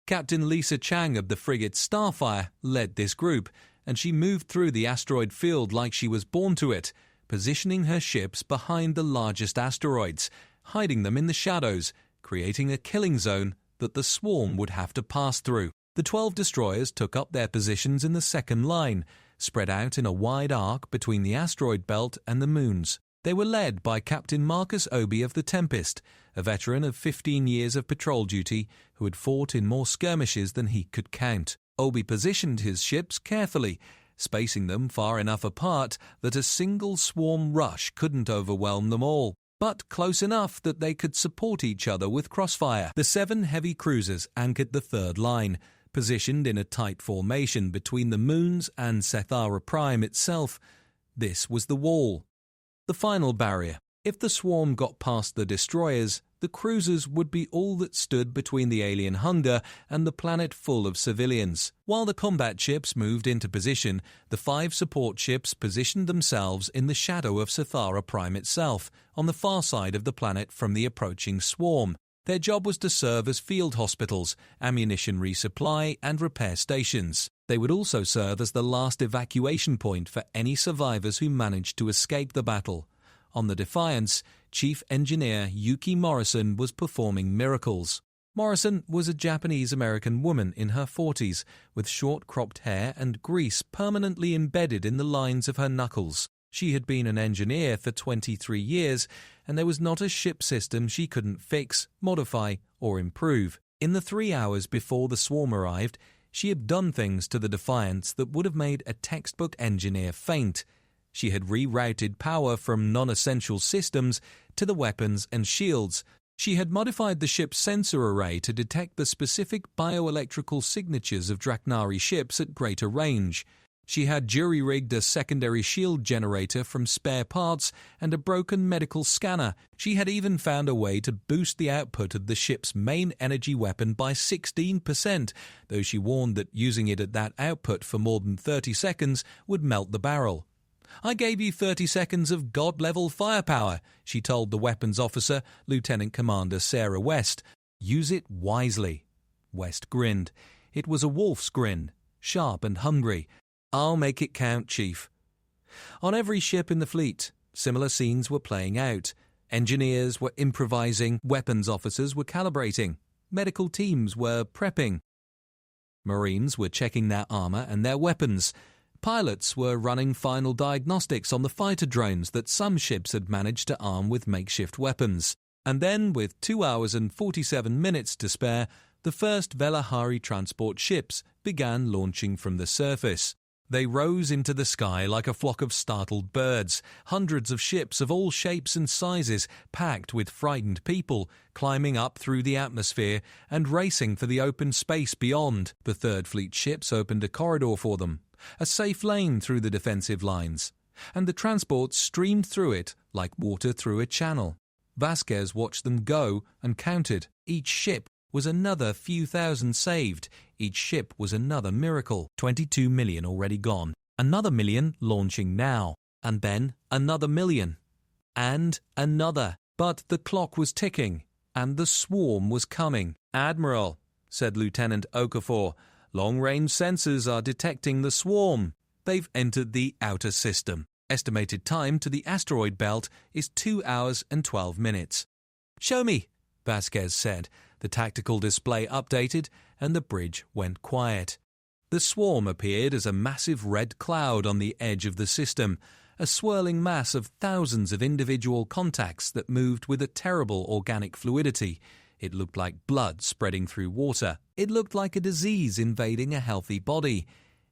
[SPEAKER 1] Captain Lisa Chang of the frigate Starfire led this group, and she moved through the asteroid field like she was born to it, positioning her ships behind the largest asteroids, hiding them in the shadows, creating a killing zone that the swarm would have to pass through. The 12 destroyers took up their positions in the second line, spread out in a wide arc between the asteroid belt and the moons. They were led by Captain Marcus Obi of the Tempest, a veteran of 15 years of patrol duty who had fought in more skirmishes than he could count. Obi positioned his ships carefully, spacing them far enough apart that a single swarm rush couldn't overwhelm them all, but close enough that they could support each other with crossfire. The 7 heavy cruisers anchored the third line, positioned in a tight formation between the moons and Sethara Prime itself. This was the wall, the final barrier. If the swarm got past the destroyers, the cruisers would be all that stood between the alien hunger and the planet full of civilians. While the combat ships moved into position, the 5 support ships positioned themselves in the shadow of Sethara Prime itself, on the far side of the planet from the approaching swarm. Their job was to serve as field hospitals, ammunition resupply and repair stations. They would also serve as the last evacuation point for any survivors who managed to escape the battle. On the Defiance, Chief Engineer Yuki Morrison was performing miracles. Morrison was a Japanese-American woman in her 40s, with short cropped hair and grease permanently embedded in the lines of her knuckles. She had been an engineer for 23 years, and there was not a ship system she couldn't fix, modify, or improve. In the 3 hours before the swarm arrived, she had done things to the Defiance that would have made a textbook engineer faint. She had rerouted power from non-essential systems to the weapons and shields. She had modified the ship's sensor array to detect the specific bioelectrical signatures of Draknari ships at greater range. She had jury-rigged a secondary shield generator from spare parts and a broken medical scanner. She had even found a way to boost the output of the ship's main energy weapon by 16%, though she warned that using it at that output for more than 30 seconds would melt the barrel. "I gave you 30 seconds of God-level firepower," she told the weapons officer, Lieutenant Commander Sarah West. "Use it wisely." West grinned. It was a wolf's grin, sharp and hungry. "I'll make it count, Chief." On every ship in the fleet, similar scenes were playing out. Engineers were improvising, weapons officers were calibrating, medical teams were prepping. Marines were checking their armor and their weapons. Pilots were running final diagnostics on the fighter drones that some ships had managed to arm with makeshift weapons. And then, with 2 hours and 47 minutes to spare, the first Velahari transport ships began launching from the surface. They rose into the sky like a flock of startled birds, hundreds of ships of all shapes and sizes, packed with frightened people, climbing up through the atmosphere and racing for the open space beyond. The Third Fleet ships opened a corridor for them, a safe lane through the defensive lines, and the transports streamed through it like water through a channel. Vasquez watched them go and counted. Each ship was another few thousand saved. Each ship was another miracle. 22 million already gone. Another million launching now. And then another million. And another. But the clock was ticking, and the swarm was coming. "Admiral," said Lieutenant Okafor, "long-range sensors are detecting the swarm. They've entered the outer system. Estimated time to the asteroid belt is 2 hours and 12 minutes. "Show me," Vasquez said. The tactical display updated, and the bridge went quiet. The swarm appeared as a massive red cloud on the edge of the system, a swirling mass of thousands of individual contacts that moved with a terrible organic fluidity. It looked like blood spreading through water. It looked like a disease invading a healthy body.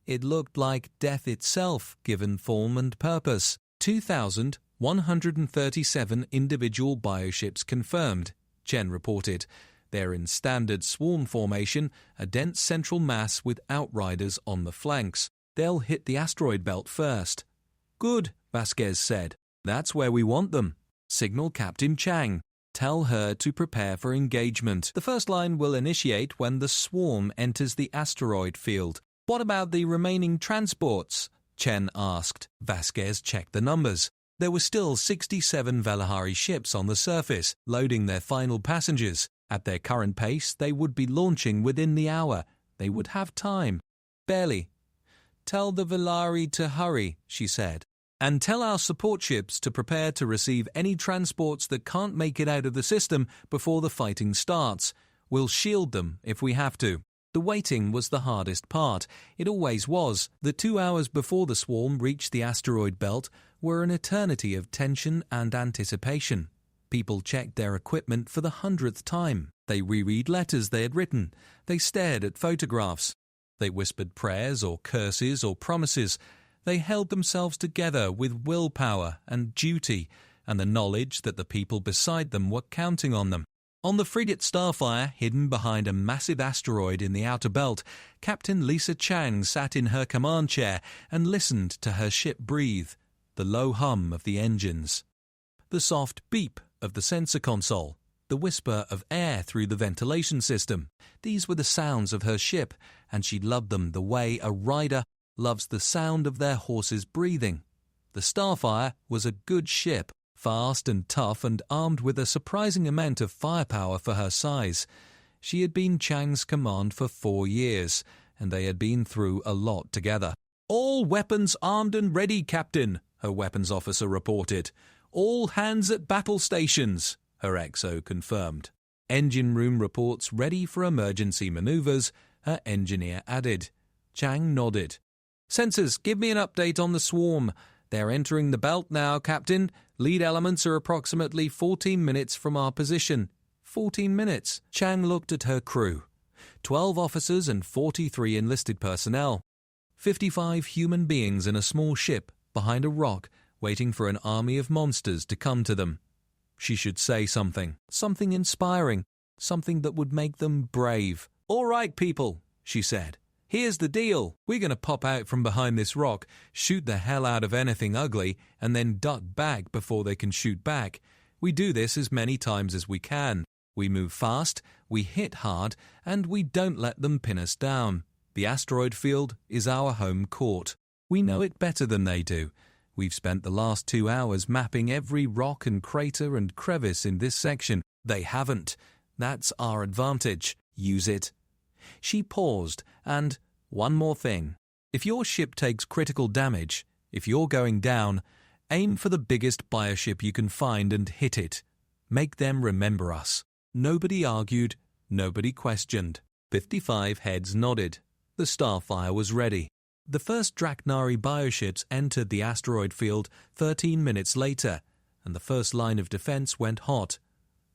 [SPEAKER 1] It looked like death itself, given form and purpose. 2,137 individual bioships confirmed, Chen reported. They're in standard swarm formation, a dense central mass with outriders on the flanks. They'll hit the asteroid belt first. "Good," Vasquez said. "That's where we want them. Signal Captain Chang. Tell her to prepare for engagement. The first line will initiate when the swarm enters the asteroid field." "What about the remaining transports?" Chen asked. Vasquez checked the numbers. There were still 67 Velahari ships on the surface, loading their final passengers. At their current pace, they would be launching within the hour. They would have time. "Barely." "Tell the Velari to hurry," she said. "And tell our support ships to prepare to receive any transports that can't make it out of the system before the fighting starts. We'll shield them if we have to." The waiting was the hardest part. It always was. The 2 hours before the swarm reached the asteroid belt were an eternity of tension and anticipation. People checked their equipment for the 100th time. They reread letters they had written. They stared at photographs. They whispered prayers or curses or promises. They held themselves together with willpower and duty and the knowledge that the people beside them were counting on them. On the frigate Starfire, hidden behind a massive asteroid in the outer belt, Captain Lisa Chang sat in her command chair and listened to her ship breathe, the low hum of the engines, the soft beep of the sensor console, the whisper of air through the ventilation system. These were the sounds of her ship, and she loved them the way a rider loves the sound of their horse's breathing. The Starfire was a good ship, fast and tough and armed with a surprising amount of firepower for her size. She had been Chang's command for 4 years, and they had been through a lot together. "All weapons armed and ready, Captain," her weapons officer reported. "All hands at battle stations," her XO confirmed. "Engine room reports ready for emergency maneuvers," her engineer added. Chang nodded. "Sensors, give me an update on the swarm. They're entering the belt now, Captain. Lead elements are approximately 14 minutes from our position." 14 minutes. Chang looked at her crew. 12 officers and 43 enlisted personnel. 55 human beings in a small ship behind a rock, waiting for an army of monsters to come to them. She should say something inspiring, something that would make them brave. "All right, people," she said. "Here's the deal. We're going to pop out from behind this rock, shoot the hell out of anything ugly, and then duck back before they can shoot back. We do this as many times as we can. We move fast, we hit hard, and we don't let them pin us down. The asteroid field is our home court. We know it better than they do. We've spent the last 2 hours mapping every rock and crater and crevice in this section. They haven't. That's our advantage. Use it." She paused, and one more thing. If your ship takes critical damage, if you're going down, aim for the biggest bioship you can find and hit it. Make them remember us. Nobody argued, nobody questioned. 55 heads nodded. The starfire was ready. The first Draknari bioships entered the asteroid field 13 minutes later, and the first line of defense went hot.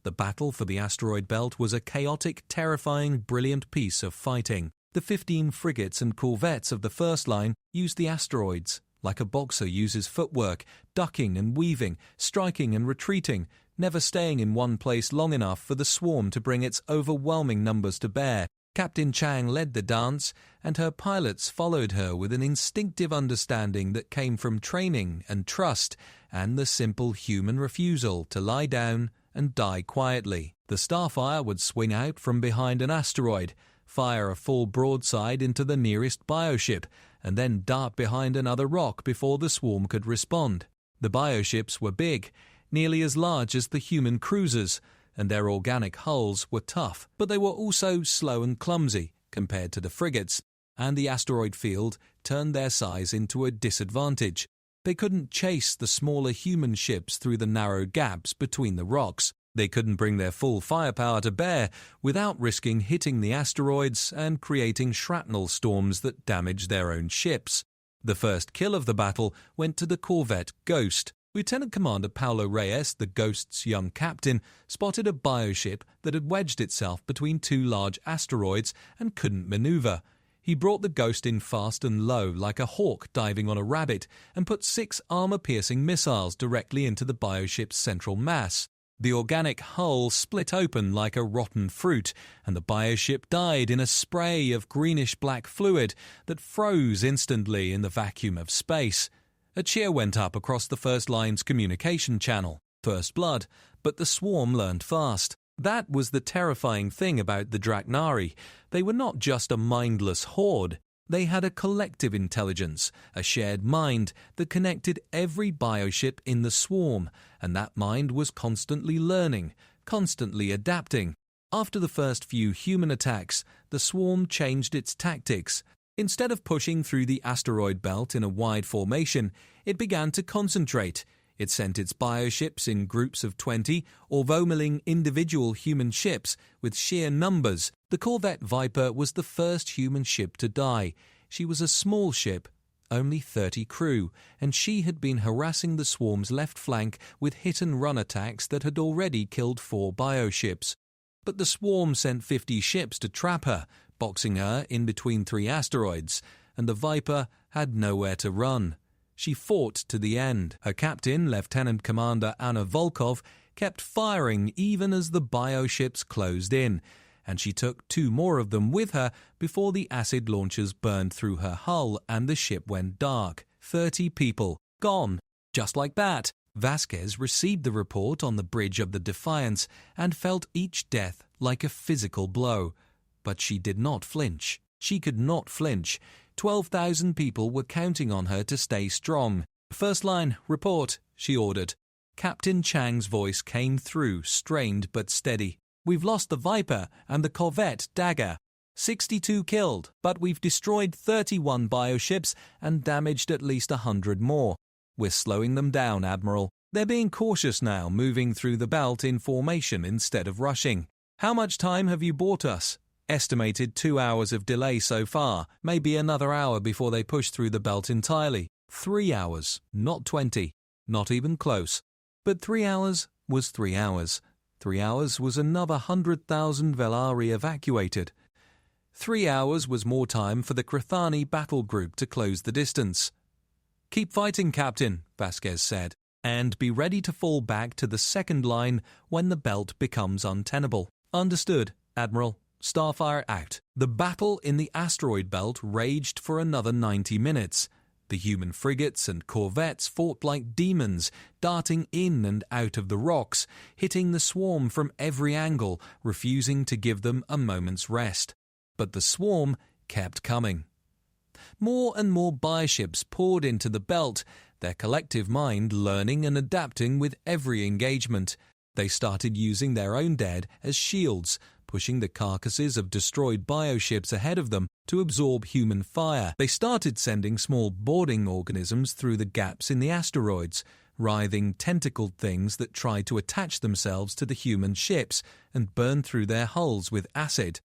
[SPEAKER 1] The battle for the asteroid belt was a chaotic, terrifying, brilliant piece of fighting. The 15 frigates and corvettes of the first line used the asteroids, like a boxer uses footwork, ducking and weaving, striking and retreating, never staying in one place long enough for the swarm to bring its overwhelming numbers to bear. Captain Chang led the dance, and her pilots followed her with an instinctive understanding that came from training and trust and the simple human refusal to lie down and die quietly. The starfire would swing out from behind an asteroid, fire a full broadside into the nearest bioship, and then dart behind another rock before the swarm could respond. The bioships were big, nearly as large as the human cruisers, and their organic hulls were tough, but they were also slow and clumsy compared to the frigates, and the asteroid field turned their size into a disadvantage. They couldn't chase the smaller human ships through the narrow gaps between the rocks. They couldn't bring their full firepower to bear without risking hitting the asteroids and creating shrapnel storms that damaged their own ships. The first kill of the battle went to the corvette Ghost. Lieutenant Commander Paulo Reyes, the Ghost's young captain, spotted a bioship that had wedged itself between 2 large asteroids and couldn't maneuver. He brought the Ghost in fast and low like a hawk diving on a rabbit and put 6 armor-piercing missiles directly into the bioship's central mass. The organic hull split open like a rotten fruit, and the bioship died in a spray of greenish-black fluid that froze instantly in the vacuum of space. A cheer went up across the First Line's communication channel. First blood, but the swarm learned fast. That was the terrifying thing about the Draknari. They were not just a mindless horde. They had a collective intelligence, a shared mind that connected every bioship in the swarm, and that mind was constantly learning, constantly adapting. After the first few human attacks, the swarm changed its tactics. Instead of pushing through the asteroid belt in a wide formation, it began to concentrate. It sent its bioships in groups of 20, or vomeling individual human ships with sheer numbers. The corvette Viper was the first human ship to die. She was a small ship, only 30 crew, and she had been harassing the swarm's left flank with hit-and-run attacks that had already killed 4 bioships. But the swarm sent 50 ships to trap her, boxing her in between 3 asteroids, and the Viper had nowhere to run. She fought to the end. Her captain, Lieutenant Commander Anna Volkov, kept firing even as the bioships closed in, and she took 2 more of them with her before the acid launchers burned through her hull and the ship went dark. 30 people gone. Just like that. Vasquez received the report on the bridge of the Defiance and felt each death like a physical blow. But she did not flinch. She could not flinch. 12,000 people were counting on her to stay strong. "First line, report," she ordered. Captain Chang's voice came through, strained but steady. "We've lost the Viper and the corvette Dagger. 62 killed, but we've destroyed 31 bioships and damaged at least 100 more. We're slowing them down, Admiral. They're being cautious now, moving through the belt in formation instead of rushing. How much time have you bought us?" "Estimated 2 hours of delay so far, maybe another hour before they push through the belt entirely. 3 hours, not 20. Not even close. But 3 hours was 3 hours. 3 hours was another 100,000 Velari evacuated. 3 hours was more time for the Krathani battle group to close the distance. "Keep fighting, Captain," Vasquez said, "and be ready to fall back to the second line when the belt becomes untenable." "Understood, Admiral. Starfire out." The battle in the asteroid belt raged for another 90 minutes. The human frigates and corvettes fought like demons, darting in and out of the rocks, hitting the swarm from every angle, refusing to give them a moment's rest. But the swarm kept coming. More and more bioships poured into the belt, their collective mind learning and adapting with every engagement. They started using their own dead as shields, pushing the carcasses of destroyed bioships ahead of them to absorb human fire. They started sending small boarding organisms through the gaps in the asteroids, writhing tentacled things that tried to attach themselves to the human ships and burn through their hulls with acid.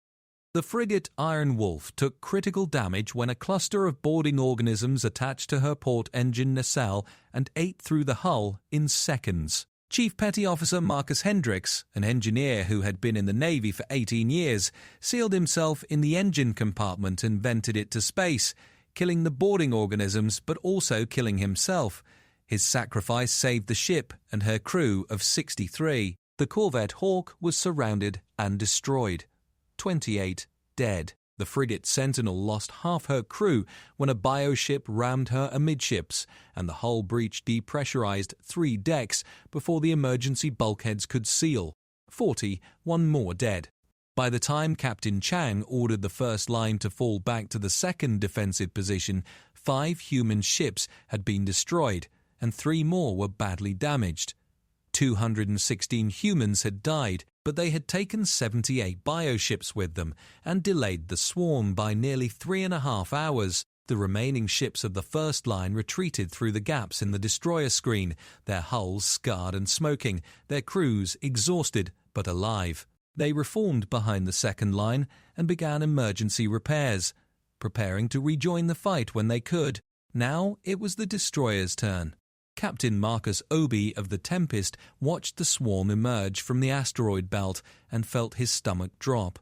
[SPEAKER 1] The frigate Iron Wolf took critical damage when a cluster of boarding organisms attached to her port engine nacelle and ate through the hull in seconds. Chief Petty Officer Marcus Hendricks, an engineer who had been in the Navy for 18 years, sealed himself in the engine compartment and vented it to space, killing the boarding organisms but also killing himself. His sacrifice saved the ship and her crew of 63. The corvette Hawk was surrounded and destroyed. 28 dead. The frigate Sentinel lost half her crew when a bioship rammed her amidships, and the hull breach depressurized 3 decks before the emergency bulkheads could seal. 41 more dead. By the time Captain Chang ordered the first line to fall back to the second defensive position, 5 human ships had been destroyed, and 3 more were badly damaged. 216 humans had died, but they had taken 78 bioships with them and delayed the swarm by nearly 3.5 hours. The remaining ships of the first line retreated through the gaps in the destroyer screen, their hulls scarred and smoking, their crews exhausted but alive. They reformed behind the second line and began emergency repairs, preparing to rejoin the fight when they could. Now it was the destroyer's turn. Captain Marcus Obi of the Tempest watched the swarm emerge from the asteroid belt and felt his stomach drop.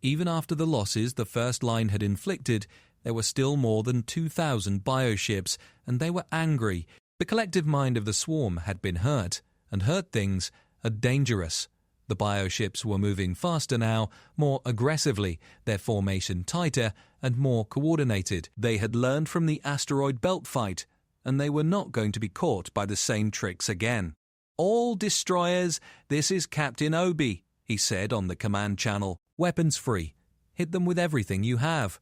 [SPEAKER 1] Even after the losses the first line had inflicted, there were still more than 2,000 bioships, and they were angry. The collective mind of the swarm had been hurt, and hurt things are dangerous. The bioships were moving faster now, more aggressively, their formation tighter and more coordinated. They had learned from the asteroid belt fight, and they were not going to be caught by the same tricks again. "All destroyers, this is Captain Obi," he said on the command channel. "Weapons free. Hit them with everything you have."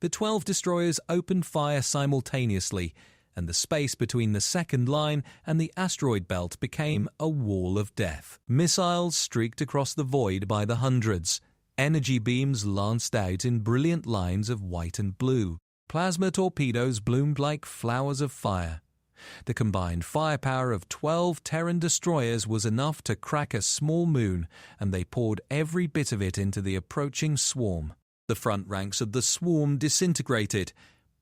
[SPEAKER 1] The 12 destroyers opened fire simultaneously, and the space between the second line and the asteroid belt became a wall of death. Missiles streaked across the void by the hundreds. Energy beams lanced out in brilliant lines of white and blue. Plasma torpedoes bloomed like flowers of fire. The combined firepower of 12 Terran destroyers was enough to crack a small moon, and they poured every bit of it into the approaching swarm. The front ranks of the swarm disintegrated.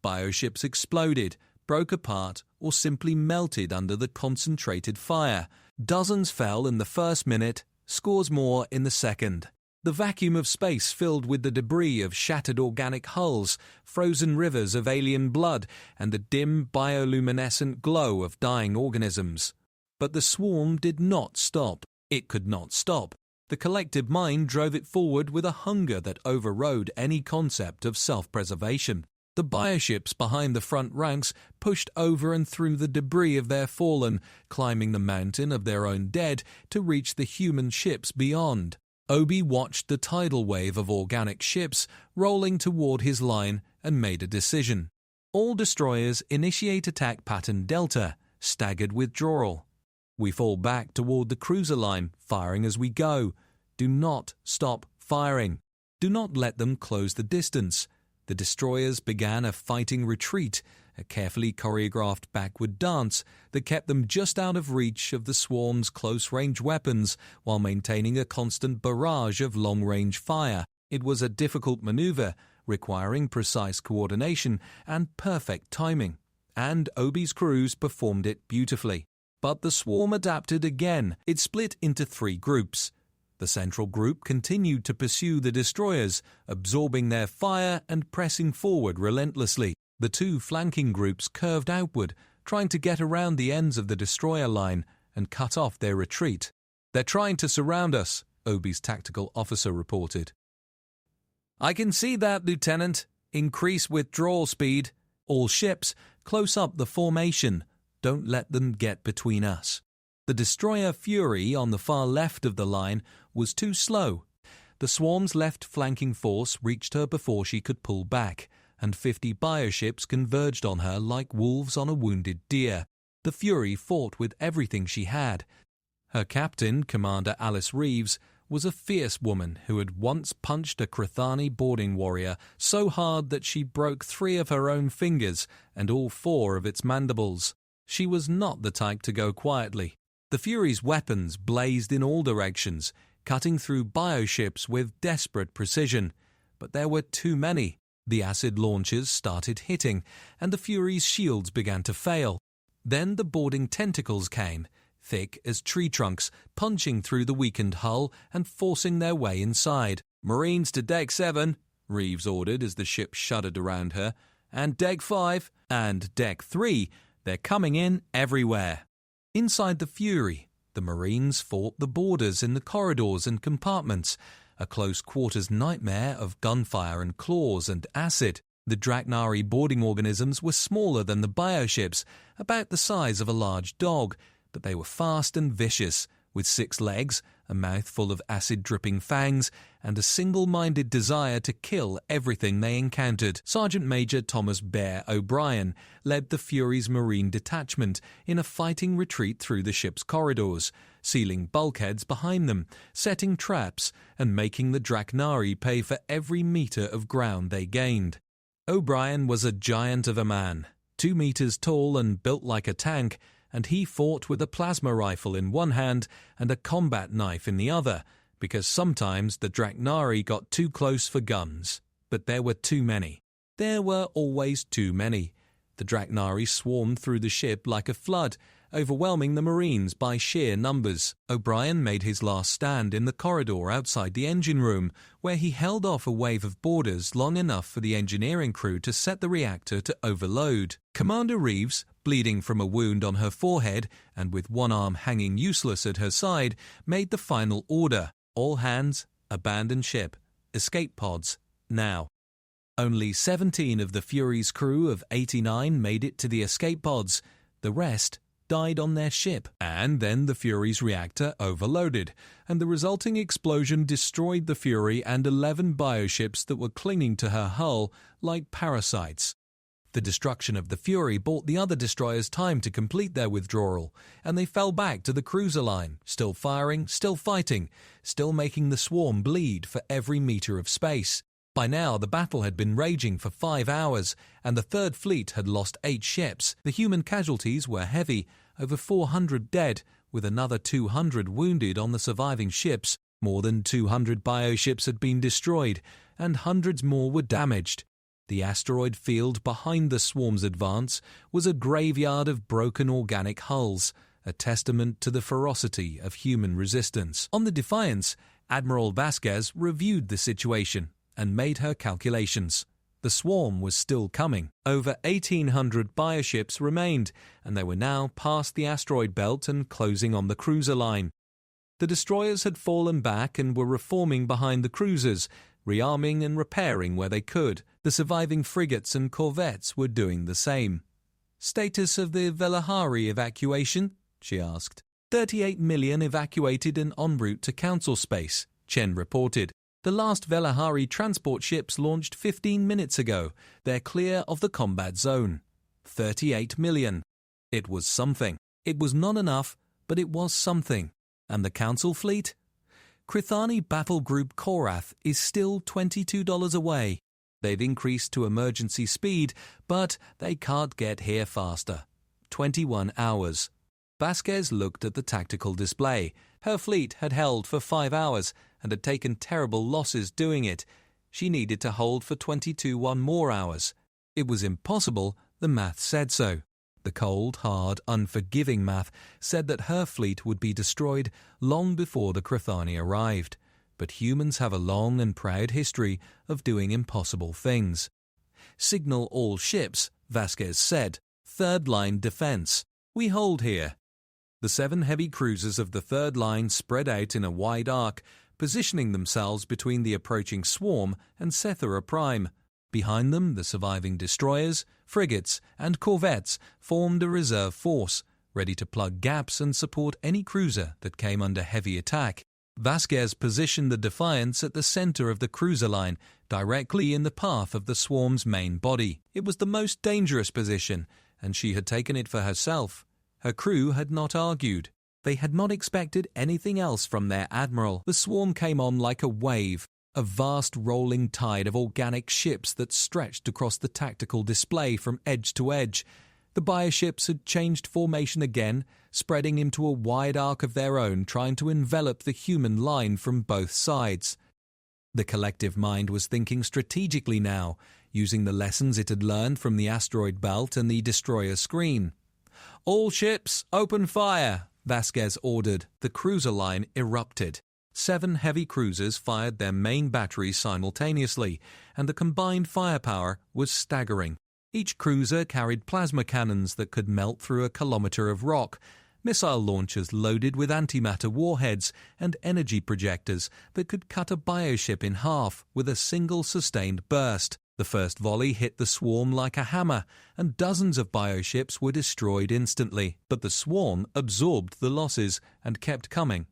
[SPEAKER 1] Bioships exploded, broke apart, or simply melted under the concentrated fire. Dozens fell in the first minute, scores more in the second. The vacuum of space filled with the debris of shattered organic hulls, frozen rivers of alien blood, and the dim bioluminescent glow of dying organisms. But the swarm did not stop. It could not stop. The collective mind drove it forward with a hunger that overrode any concept of self-preservation. The bioships behind the front ranks pushed over and through the debris of their fallen, climbing the mountain of their own dead to reach the human ships beyond. Obi watched the tidal wave of organic ships rolling toward his line and made a decision. All destroyers initiate attack pattern Delta, staggered withdrawal. We fall back toward the cruiser line, firing as we go. Do not stop firing. Do not let them close the distance. The destroyers began a fighting retreat, a carefully choreographed backward dance that kept them just out of reach of the swarm's close-range weapons while maintaining a constant barrage of long-range fire. It was a difficult maneuver, requiring precise coordination and perfect timing, and Obi's crews performed it beautifully. But the swarm adapted again. It split into 3 groups. The central group continued to pursue the destroyers, absorbing their fire and pressing forward relentlessly. The 2 flanking groups curved outward, trying to get around the ends of the destroyer line and cut off their retreat. "They're trying to surround us," Obi's tactical officer reported. "I can see that, Lieutenant. Increase withdrawal speed. All ships, close up the formation. Don't let them get between us." The destroyer Fury on the far left of the line was too slow. The swarm's left flanking force reached her before she could pull back, and 50 bioships converged on her like wolves on a wounded deer. The Fury fought with everything she had. Her captain, Commander Alice Reeves, was a fierce woman who had once punched a Krathani boarding warrior so hard that she broke 3 of her own fingers and all 4 of its mandibles. She was not the type to go quietly. The Fury's weapons blazed in all directions, cutting through bioships with desperate precision. But there were too many. The acid launchers started hitting, and the Fury's shields began to fail. Then the boarding tentacles came, thick as tree trunks, punching through the weakened hull and forcing their way inside. "Marines to Deck 7, Reeves ordered as the ship shuddered around her, "and Deck 5, and Deck 3, they're coming in everywhere." Inside the Fury, the Marines fought the boarders in the corridors and compartments, a close-quarters nightmare of gunfire and claws and acid. The Draknari boarding organisms were smaller than the bioships, about the size of a large dog, but they were fast and vicious, with 6 legs, a mouth full of acid-dripping fangs, and a single-minded desire to kill everything they encountered. Sergeant Major Thomas Bear O'Brien led the Fury's Marine detachment in a fighting retreat through the ship's corridors, sealing bulkheads behind them, setting traps, and making the Draknari pay for every metre of ground they gained. O'Brien was a giant of a man, 2 meters tall and built like a tank, and he fought with a plasma rifle in one hand and a combat knife in the other, because sometimes the Draknari got too close for guns. But there were too many. There were always too many. The Draknari swarmed through the ship like a flood, overwhelming the Marines by sheer numbers. O'Brien made his last stand in the corridor outside the engine room, where he held off a wave of boarders long enough for the engineering crew to set the reactor to overload. Commander Reeves, bleeding from a wound on her forehead and with one arm hanging useless at her side, made the final order. "All hands, abandon ship. Escape pods, now." Only 17 of the Fury's crew of 89 made it to the escape pods. The rest died on their ship. And then the Fury's reactor overloaded, and the resulting explosion destroyed the Fury and 11 bioships that were clinging to her hull like parasites. The destruction of the Fury bought the other destroyers time to complete their withdrawal, and they fell back to the cruiser line, still firing, still fighting, still making the swarm bleed for every metre of space. By now, the battle had been raging for 5 hours, and the Third Fleet had lost 8 ships. The human casualties were heavy, over 400 dead, with another 200 wounded on the surviving ships. More than 200 bioships had been destroyed, and hundreds more were damaged. The asteroid field behind the swarm's advance was a graveyard of broken organic hulls, a testament to the ferocity of human resistance. On the Defiance, Admiral Vasquez reviewed the situation and made her calculations. The swarm was still coming. Over 1,800 bioships remained, and they were now past the asteroid belt and closing on the cruiser line. The destroyers had fallen back and were reforming behind the cruisers, rearming and repairing where they could. The surviving frigates and corvettes were doing the same. "Status of the Velahari evacuation?" she asked. 38 million evacuated and en route to Council space, Chen reported. "The last Velahari transport ships launched 15 minutes ago. They're clear of the combat zone." 38 million. It was something. It was not enough, but it was something. And the Council fleet? Krithani Battle Group Korath is still $22 away. They've increased to emergency speed, but they can't get here faster. 21 hours. Vasquez looked at the tactical display. Her fleet had held for 5 hours and had taken terrible losses doing it. She needed to hold for 22 more hours. It was impossible, the math said so. The cold, hard, unforgiving math said that her fleet would be destroyed long before the Krithani arrived. But humans have a long and proud history of doing impossible things. Signal all ships, Vasquez said. Third line defense. We hold here. The 7 heavy cruisers of the third line spread out in a wide arc, positioning themselves between the approaching swarm and Sethera Prime. Behind them, the surviving destroyers, frigates, and corvettes formed a reserve force, ready to plug gaps and support any cruiser that came under heavy attack. Vasquez positioned the Defiance at the center of the cruiser line, directly in the path of the swarm's main body. It was the most dangerous position, and she had taken it for herself. Her crew had not argued. They had not expected anything else from their admiral. The swarm came on like a wave, a vast rolling tide of organic ships that stretched across the tactical display from edge to edge. The bioships had changed formation again, spreading into a wide arc of their own, trying to envelop the human line from both sides. The collective mind was thinking strategically now, using the lessons it had learned from the asteroid belt and the destroyer screen. "All ships, open fire!" Vasquez ordered. The cruiser line erupted. 7 heavy cruisers fired their main batteries simultaneously, and the combined firepower was staggering. Each cruiser carried plasma cannons that could melt through a kilometer of rock, missile launchers loaded with antimatter warheads, and energy projectors that could cut a bioship in half with a single sustained burst. The first volley hit the swarm like a hammer, and dozens of bioships were destroyed instantly. But the swarm absorbed the losses and kept coming.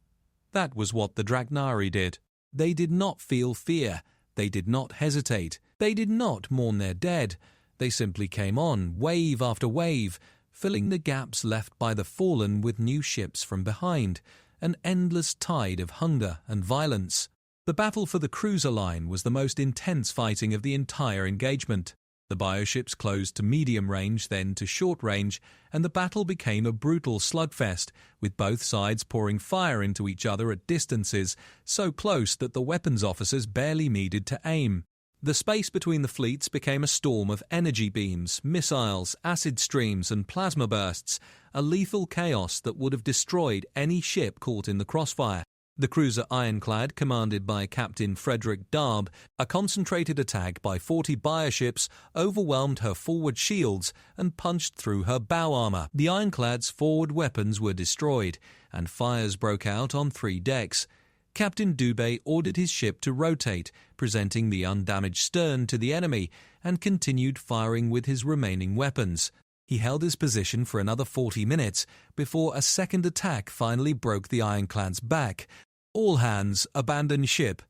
[SPEAKER 1] That was what the Dragnari did. They did not feel fear. They did not hesitate. They did not mourn their dead. They simply came on, wave after wave, filling the gaps left by the fallen with new ships from behind, an endless tide of hunger and violence. The battle for the cruiser line was the most intense fighting of the entire engagement. The bioships closed to medium range, then to short range, and the battle became a brutal slugfest, with both sides pouring fire into each other at distances so close that the weapons officers barely needed to aim. The space between the fleets became a storm of energy beams, missiles, acid streams, and plasma bursts, a lethal chaos that would have destroyed any ship caught in the crossfire. The cruiser Ironclad, commanded by Captain Frederick Darb, a concentrated attack by 40 bioships overwhelmed her forward shields and punched through her bow armor. The Ironclad's forward weapons were destroyed, and fires broke out on 3 decks. Captain Dubé ordered his ship to rotate, presenting the undamaged stern to the enemy, and continued firing with his remaining weapons. He held his position for another 40 minutes before a second attack finally broke the Ironclad's back. "All hands, abandon ship,"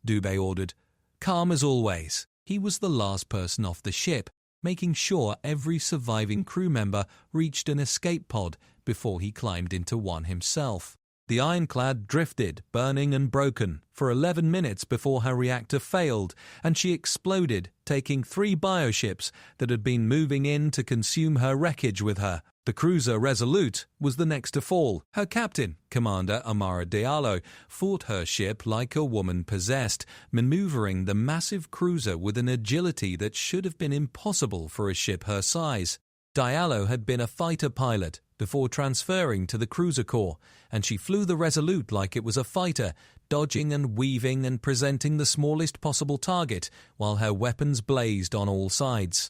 [SPEAKER 1] Dubé ordered. Calm as always. He was the last person off the ship, making sure every surviving crew member reached an escape pod before he climbed into one himself. The Ironclad drifted, burning and broken, for 11 minutes before her reactor failed, and she exploded, taking 3 bioships that had been moving in to consume her wreckage with her. The cruiser Resolute was the next to fall. Her captain, Commander Amara Diallo, fought her ship like a woman possessed, maneuvering the massive cruiser with an agility that should have been impossible for a ship her size. Diallo had been a fighter pilot before transferring to the cruiser corps, and she flew the Resolute like it was a fighter, dodging and weaving and presenting the smallest possible target while her weapons blazed on all sides.